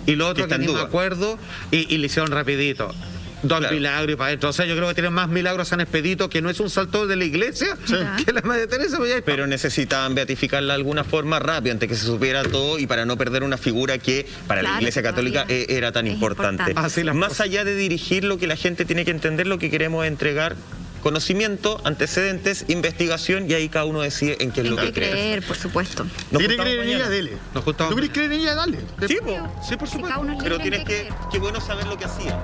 y lo otro que ni me acuerdo, y le hicieron rapidito. 2 milagros y para adentro. O sea, yo creo que tienen más milagros San Expedito, que no es un salto de la iglesia, que la Madre Teresa. Pero necesitaban beatificarla de alguna forma rápido, antes que se supiera todo y para no perder una figura que para la Iglesia Católica era tan importante. Más allá de dirigir, lo que la gente tiene que entender, lo que queremos entregar: conocimiento, antecedentes, investigación, y ahí cada uno decide en qué es lo que creer, por supuesto. ¿No quiere creer en ella? Dele. ¿No quieres creer en ella? Dale. Sí, por supuesto. Pero tienes qué bueno saber lo que hacía.